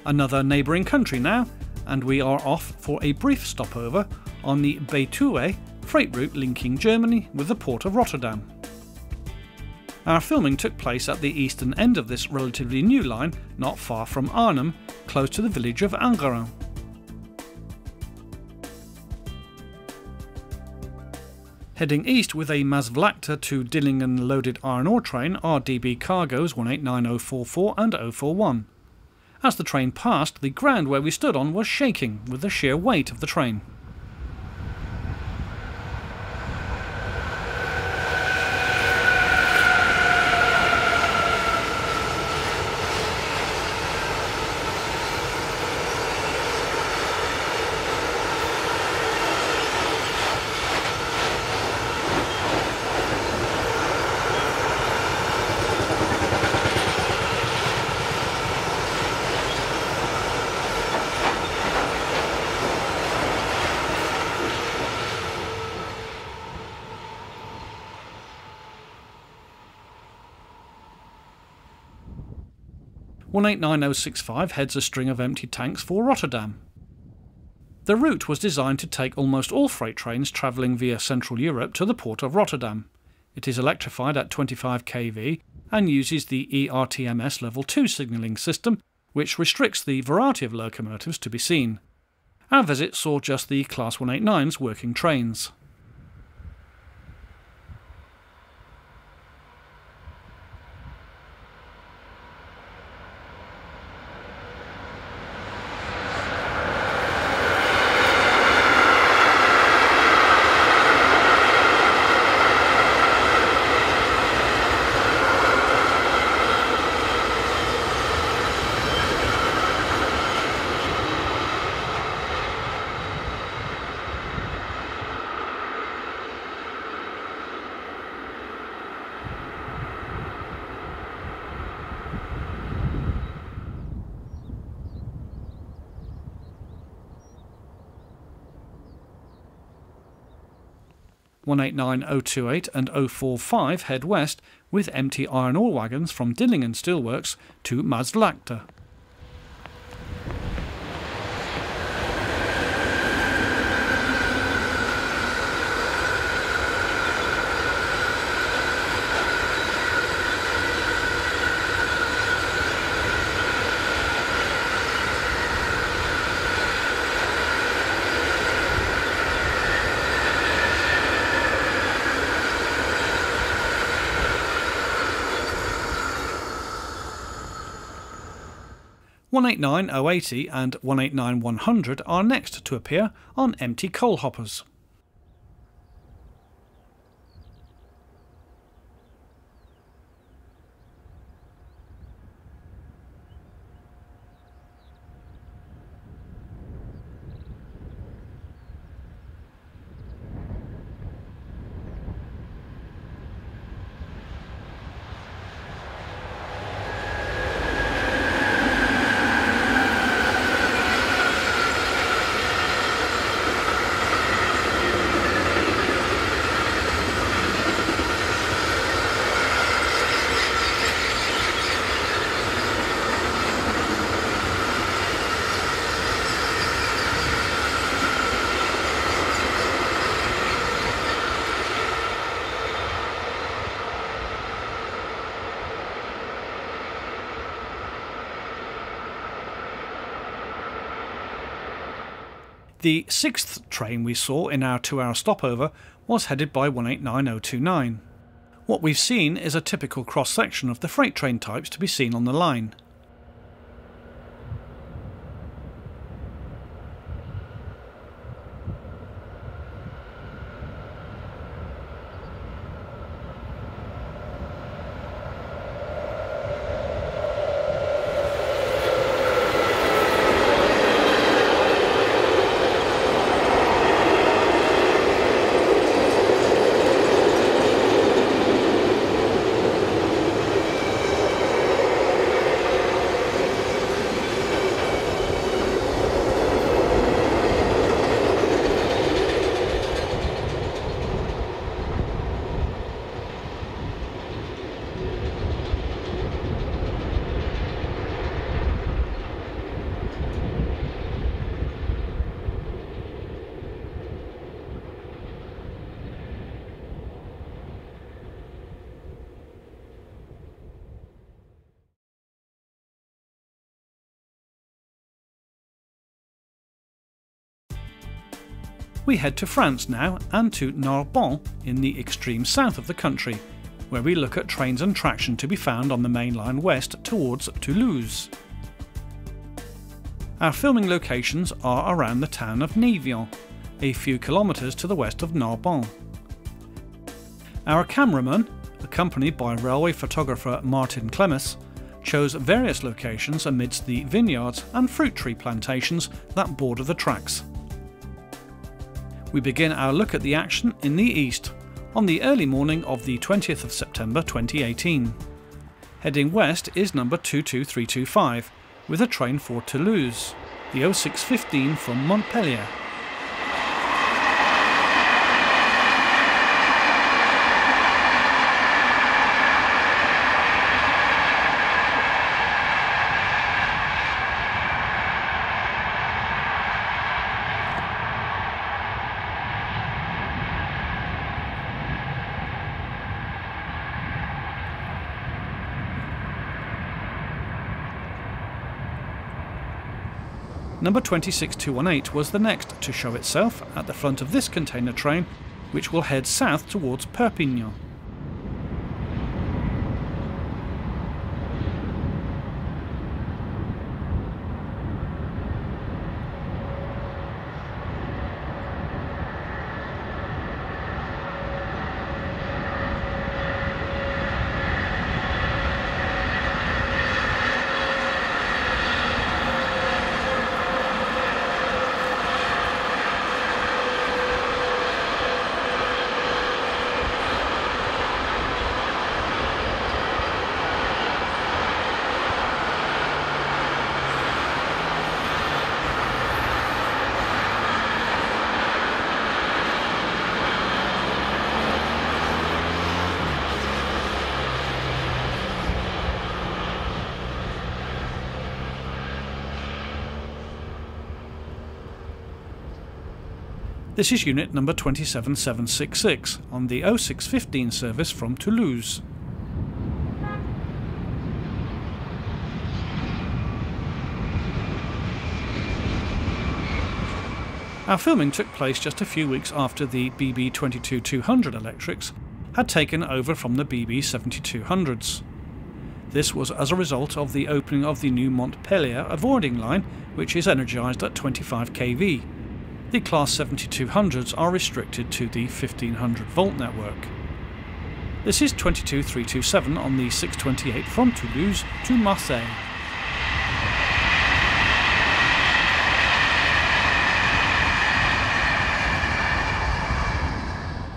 Another neighbouring country now, and we are off for a brief stopover on the Betuwe freight route linking Germany with the port of Rotterdam. Our filming took place at the eastern end of this relatively new line, not far from Arnhem, close to the village of Angeren. Heading east with a Maasvlakte to Dillingen loaded iron ore train are DB cargoes 189044 and 041. As the train passed, the ground where we stood on was shaking with the sheer weight of the train. 189065 heads a string of empty tanks for Rotterdam. The route was designed to take almost all freight trains travelling via Central Europe to the port of Rotterdam. It is electrified at 25 kV and uses the ERTMS Level 2 signalling system, which restricts the variety of locomotives to be seen. Our visit saw just the Class 189's working trains. (189.028 and 045) head west with empty iron ore wagons from Dillingen Steelworks to Maasvlakte. (189.080 and 189.100) are next to appear on empty coal hoppers. The sixth train we saw in our 2-hour stopover was headed by 189029. What we've seen is a typical cross-section of the freight train types to be seen on the line. We head to France now, and to Narbonne in the extreme south of the country, where we look at trains and traction to be found on the main line west towards Toulouse. Our filming locations are around the town of Névion, a few kilometres to the west of Narbonne. Our cameraman, accompanied by railway photographer Martin Clemes, chose various locations amidst the vineyards and fruit tree plantations that border the tracks. We begin our look at the action in the east, on the early morning of the 20th of September 2018. Heading west is number 22325, with a train for Toulouse, the 0615 from Montpellier. Number 26218 was the next to show itself at the front of this container train, which will head south towards Perpignan. This is unit number 27766 on the 0615 service from Toulouse. Our filming took place just a few weeks after the BB 22200 electrics had taken over from the BB 7200s. This was as a result of the opening of the new Montpellier avoiding line, which is energised at 25 kV. The Class 7200s are restricted to the 1500 volt network. This is 22327 on the 628 from Toulouse to Marseille.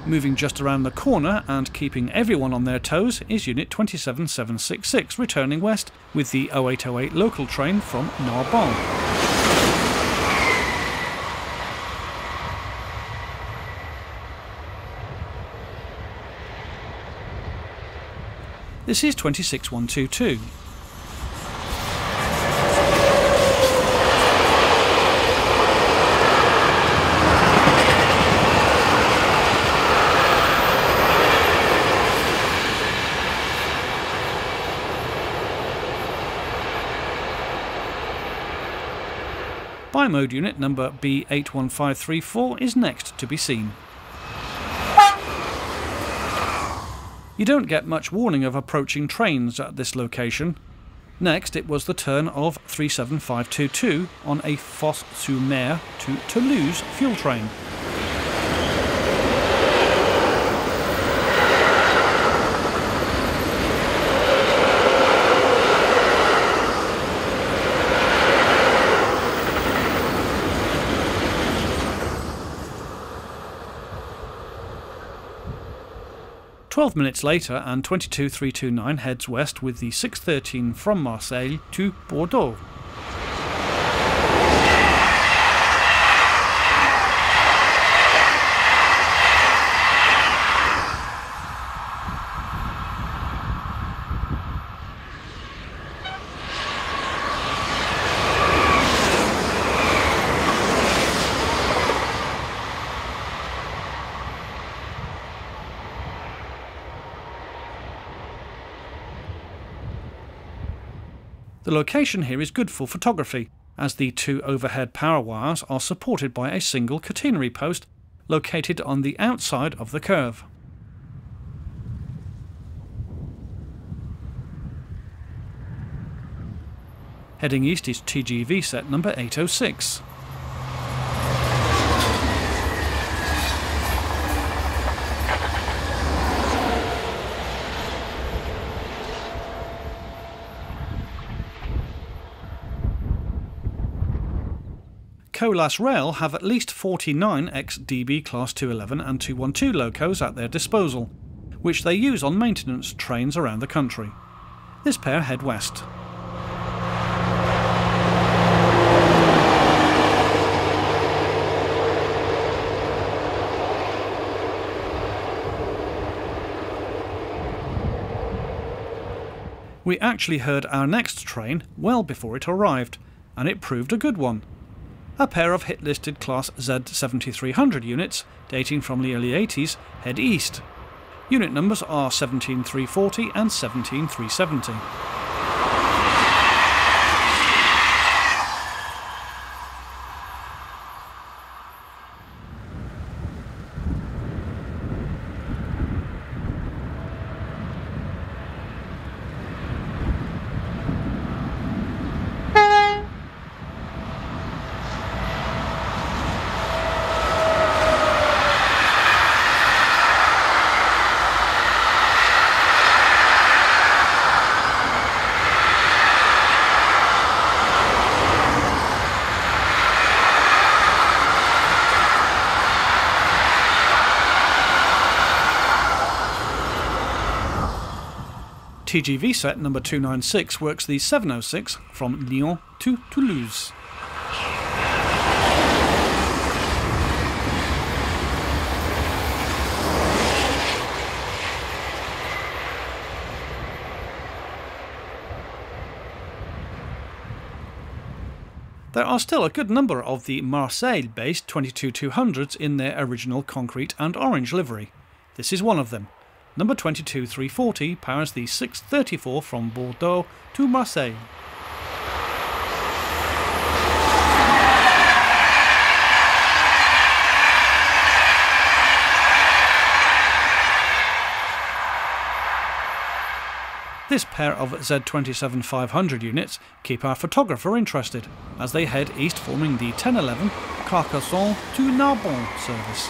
Moving just around the corner and keeping everyone on their toes is Unit 27766 returning west with the 0808 local train from Narbonne. This is 26122. Bi-mode unit number B81534 is next to be seen. You don't get much warning of approaching trains at this location. Next, it was the turn of 37522 on a Fos-sur-Mer to Toulouse fuel train. "12 minutes later and 22329 heads west with the 613 from Marseille to Bordeaux. The location here is good for photography, as the two overhead power wires are supported by a single catenary post located on the outside of the curve. Heading east is TGV set number 806. Colas Rail have at least 49 ex-DB Class 211 and 212 locos at their disposal, which they use on maintenance trains around the country. This pair head west. We actually heard our next train well before it arrived, and it proved a good one. A pair of hit-listed Class Z7300 units, dating from the early 80s, head east. Unit numbers are 17340 and 17370. TGV set number 296 works the 706 from Lyon to Toulouse. There are still a good number of the Marseille-based 22-200s in their original concrete and orange livery. This is one of them. Number 22-340 powers the 634 from Bordeaux to Marseille. This pair of Z27-500 units keep our photographer interested as they head east, forming the 1011 Carcassonne to Narbonne service.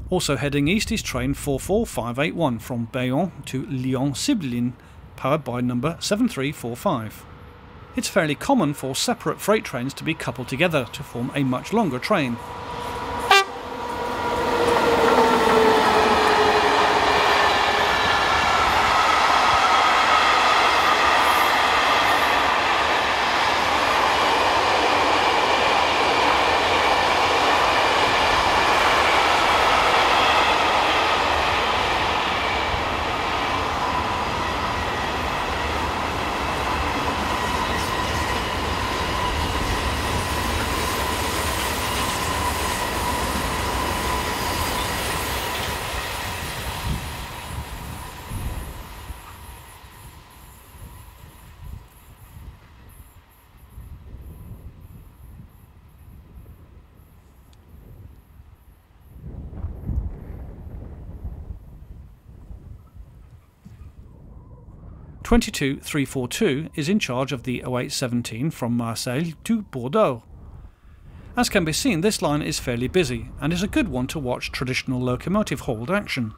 Also heading east is train 44581 from Bayonne to Lyon-Ciblin, powered by number 7345. It's fairly common for separate freight trains to be coupled together to form a much longer train. (22-342) is in charge of the 0817 from Marseille to Bordeaux. As can be seen, this line is fairly busy and is a good one to watch traditional locomotive hauled action.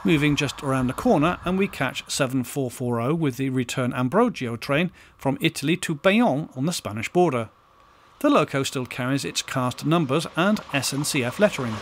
Moving just around the corner and we catch 7440 with the return Ambrogio train from Italy to Bayonne on the Spanish border. The loco still carries its cast numbers and SNCF lettering.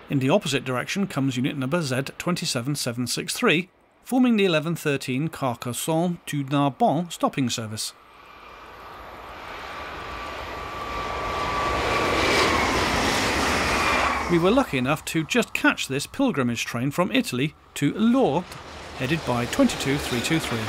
In the opposite direction comes unit number Z27763, forming the 1113 Carcassonne to Narbonne stopping service. We were lucky enough to just catch this pilgrimage train from Italy to Lourdes, headed by 22323.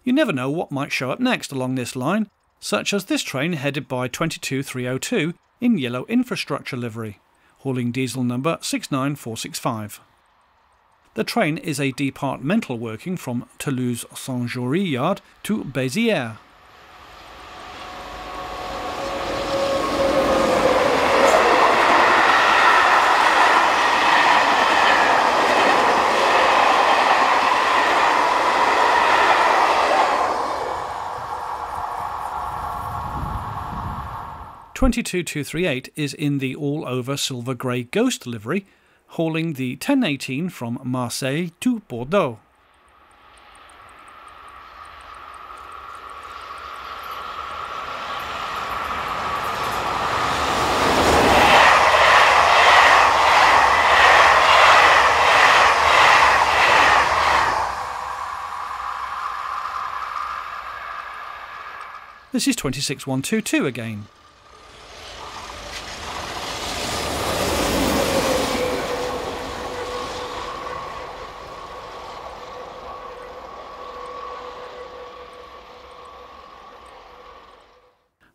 You never know what might show up next along this line, such as this train headed by 22302 in yellow infrastructure livery, hauling diesel number 69465. The train is a departmental working from Toulouse-Saint-Jory yard to Béziers. (22-238) is in the all-over silver grey Ghost livery, hauling the 1018 from Marseille to Bordeaux. This is 26122 again.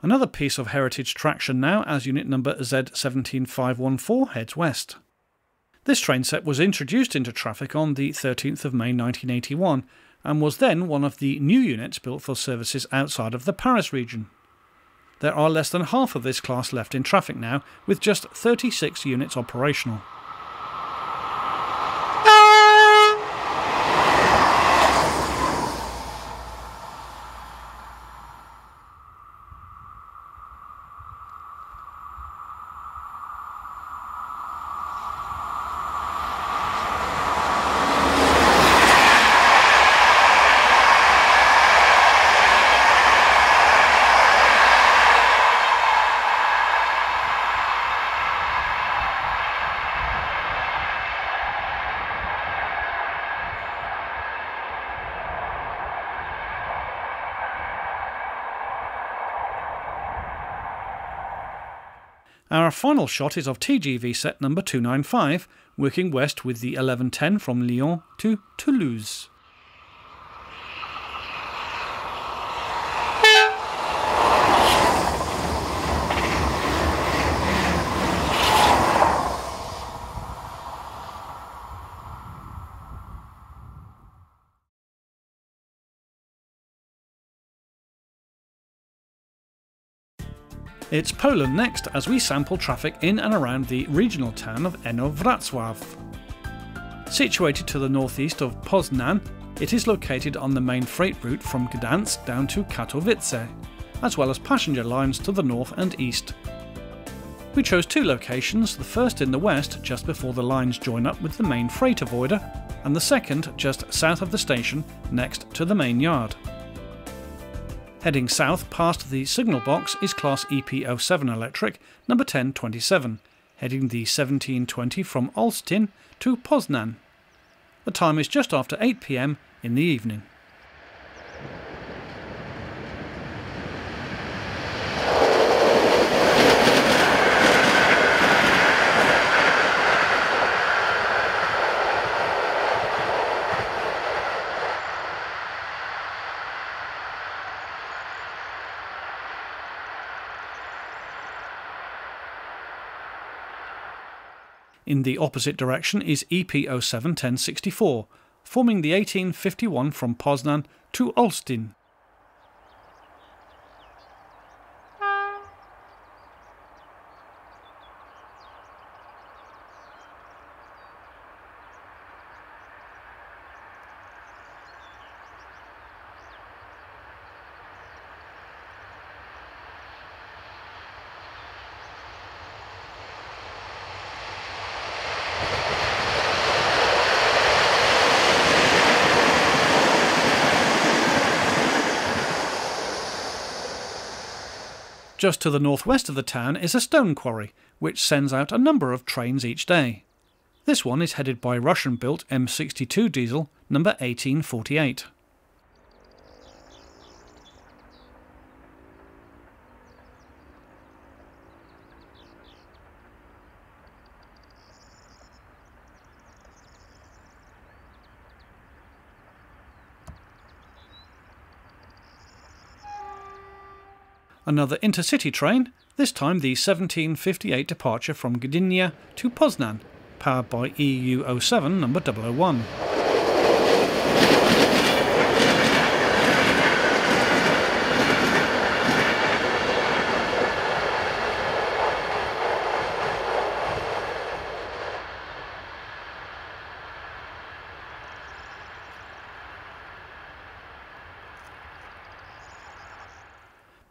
Another piece of heritage traction now as unit number Z17514 heads west. This train set was introduced into traffic on the 13th of May 1981 and was then one of the new units built for services outside of the Paris region. There are less than half of this class left in traffic now, with just 36 units operational. Our final shot is of TGV set number 295, working west with the 1110 from Lyon to Toulouse. It's Poland next as we sample traffic in and around the regional town of Wrocław. Situated to the northeast of Poznan, it is located on the main freight route from Gdansk down to Katowice, as well as passenger lines to the north and east. We chose two locations, the first in the west just before the lines join up with the main freight avoider, and the second just south of the station next to the main yard. Heading south past the signal box is Class EP07 electric number 1027, heading the 1720 from Olsztyn to Poznan. The time is just after 8 PM in the evening. In the opposite direction is EP07 1064, forming the 1851 from Poznan to Olsztyn. Just to the northwest of the town is a stone quarry, which sends out a number of trains each day. This one is headed by Russian-built M62 diesel number 1848. Another intercity train, this time the 1758 departure from Gdynia to Poznan, powered by EU07 number 001.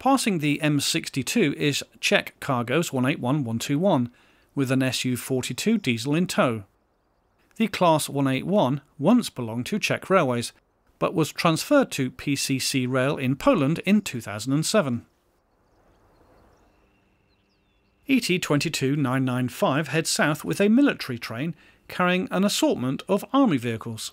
Passing the M62 is Czech Cargos 181121, with an SU42 diesel in tow. The Class 181 once belonged to Czech Railways, but was transferred to PCC Rail in Poland in 2007. ET22995 heads south with a military train carrying an assortment of army vehicles.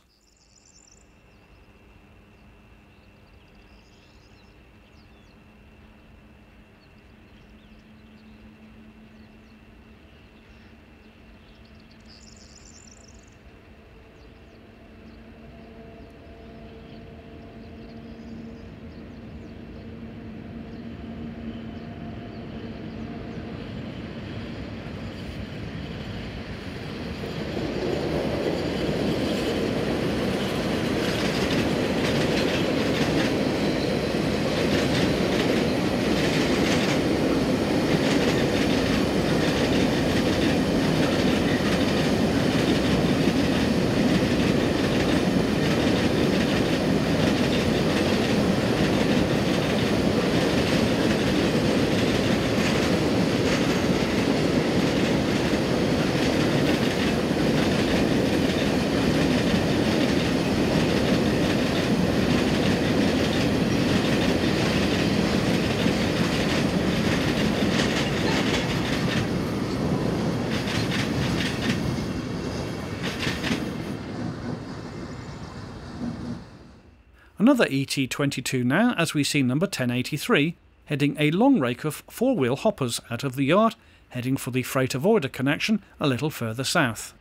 Another ET22 now, as we see number 1083, heading a long rake of four-wheel hoppers out of the yard, heading for the freight avoider connection a little further south.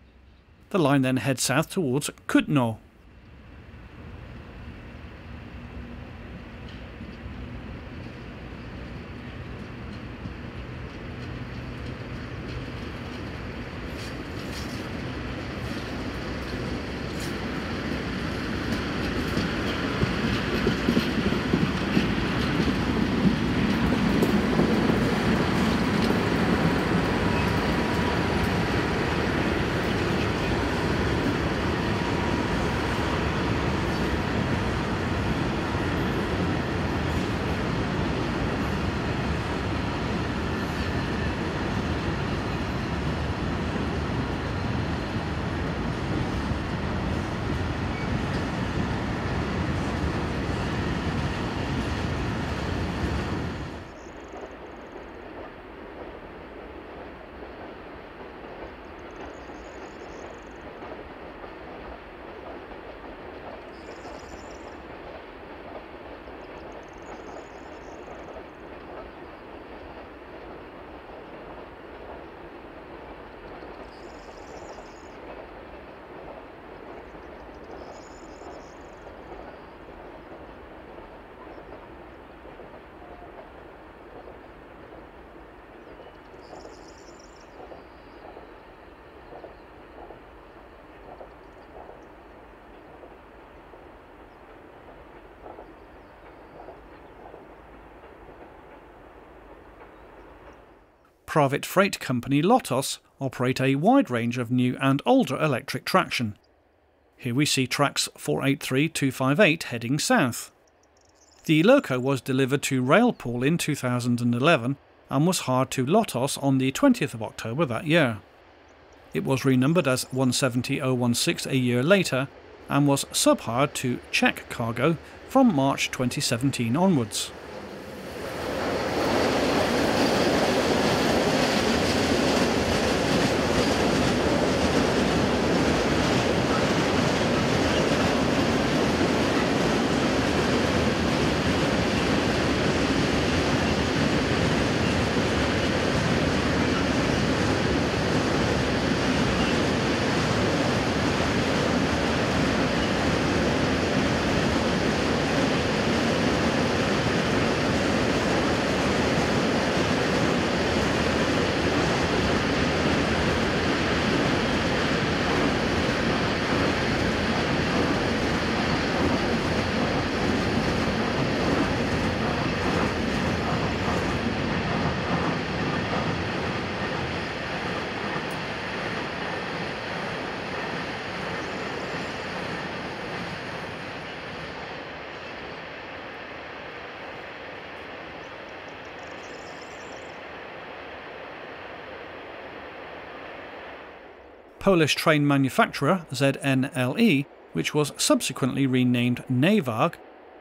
The line then heads south towards Kutno. Private freight company Lotos operate a wide range of new and older electric traction. Here we see tracks 483258 heading south. The loco was delivered to Railpool in 2011 and was hired to Lotos on the 20th of October that year. It was renumbered as 170016 a year later and was sub-hired to Czech Cargo from March 2017 onwards. Polish train manufacturer ZNLE, which was subsequently renamed Nawag,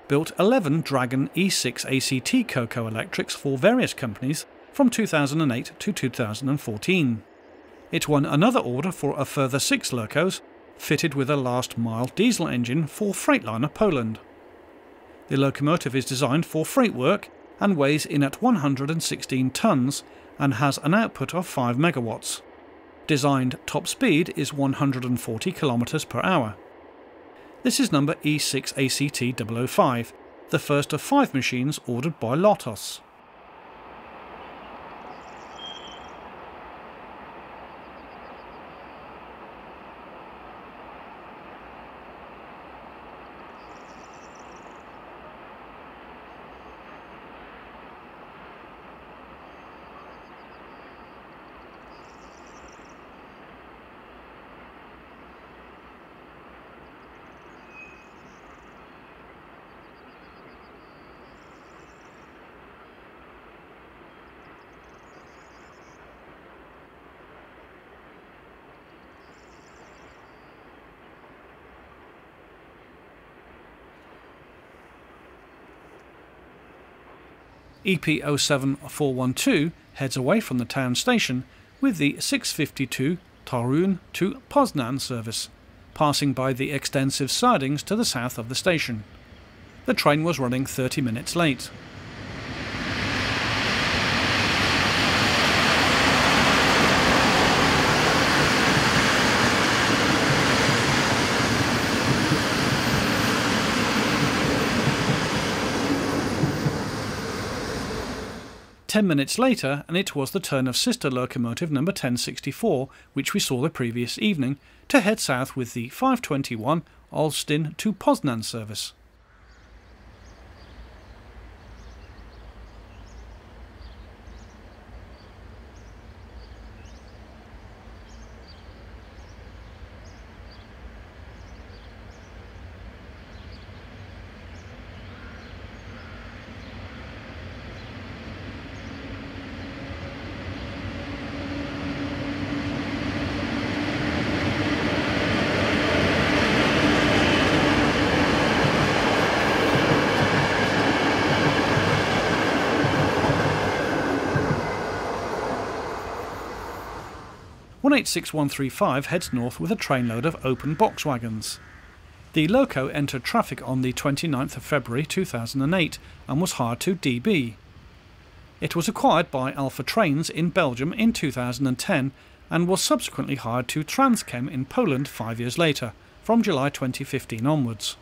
built 11 Dragon E6 ACT Coco electrics for various companies from 2008 to 2014. It won another order for a further 6 locos, fitted with a last-mile diesel engine for Freightliner Poland. The locomotive is designed for freight work and weighs in at 116 tons and has an output of 5 megawatts. Designed top speed is 140 km per hour. This is number E6ACT005, the first of 5 machines ordered by Lotos. EP07412 heads away from the town station with the 652 Toruń to Poznan service, passing by the extensive sidings to the south of the station. The train was running 30 minutes late. Ten minutes later, and it was the turn of sister locomotive number 1064, which we saw the previous evening, to head south with the 521 Olsztyn to Poznan service. One 186-135 heads north with a trainload of open box wagons. The loco entered traffic on the 29th of February 2008 and was hired to DB. It was acquired by Alpha Trains in Belgium in 2010 and was subsequently hired to Transchem in Poland 5 years later, from July 2015 onwards.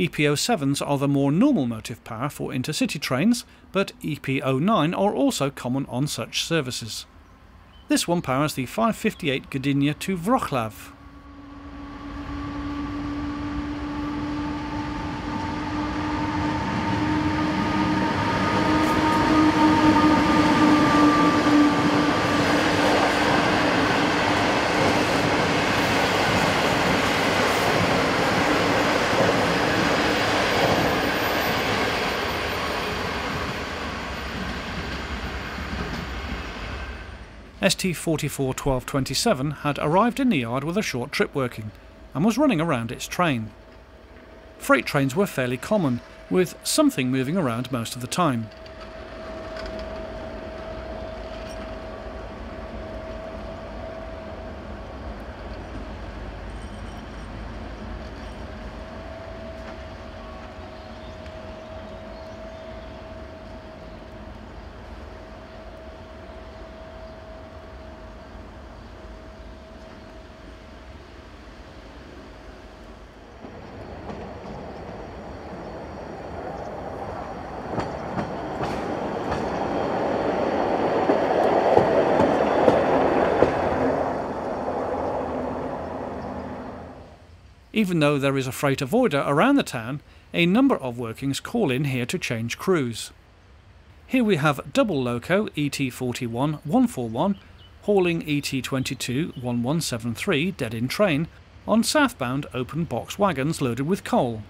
EP07s are the more normal motive power for intercity trains, but EP09 are also common on such services. This one powers the 558 Gdynia to Wrocław. ST441227 had arrived in the yard with a short trip working and was running around its train. Freight trains were fairly common, with something moving around most of the time. Even though there is a freight avoider around the town, a number of workings call in here to change crews. Here we have double loco ET41-141 hauling ET22-1173 dead in train on southbound open box wagons loaded with coal.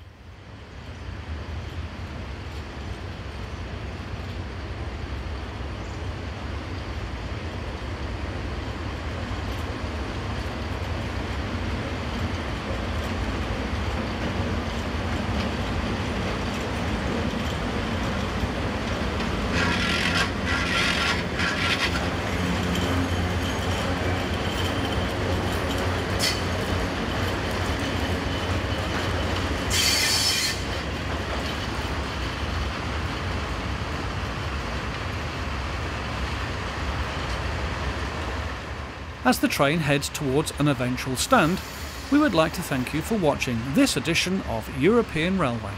As the train heads towards an eventual stand, we would like to thank you for watching this edition of European Railway.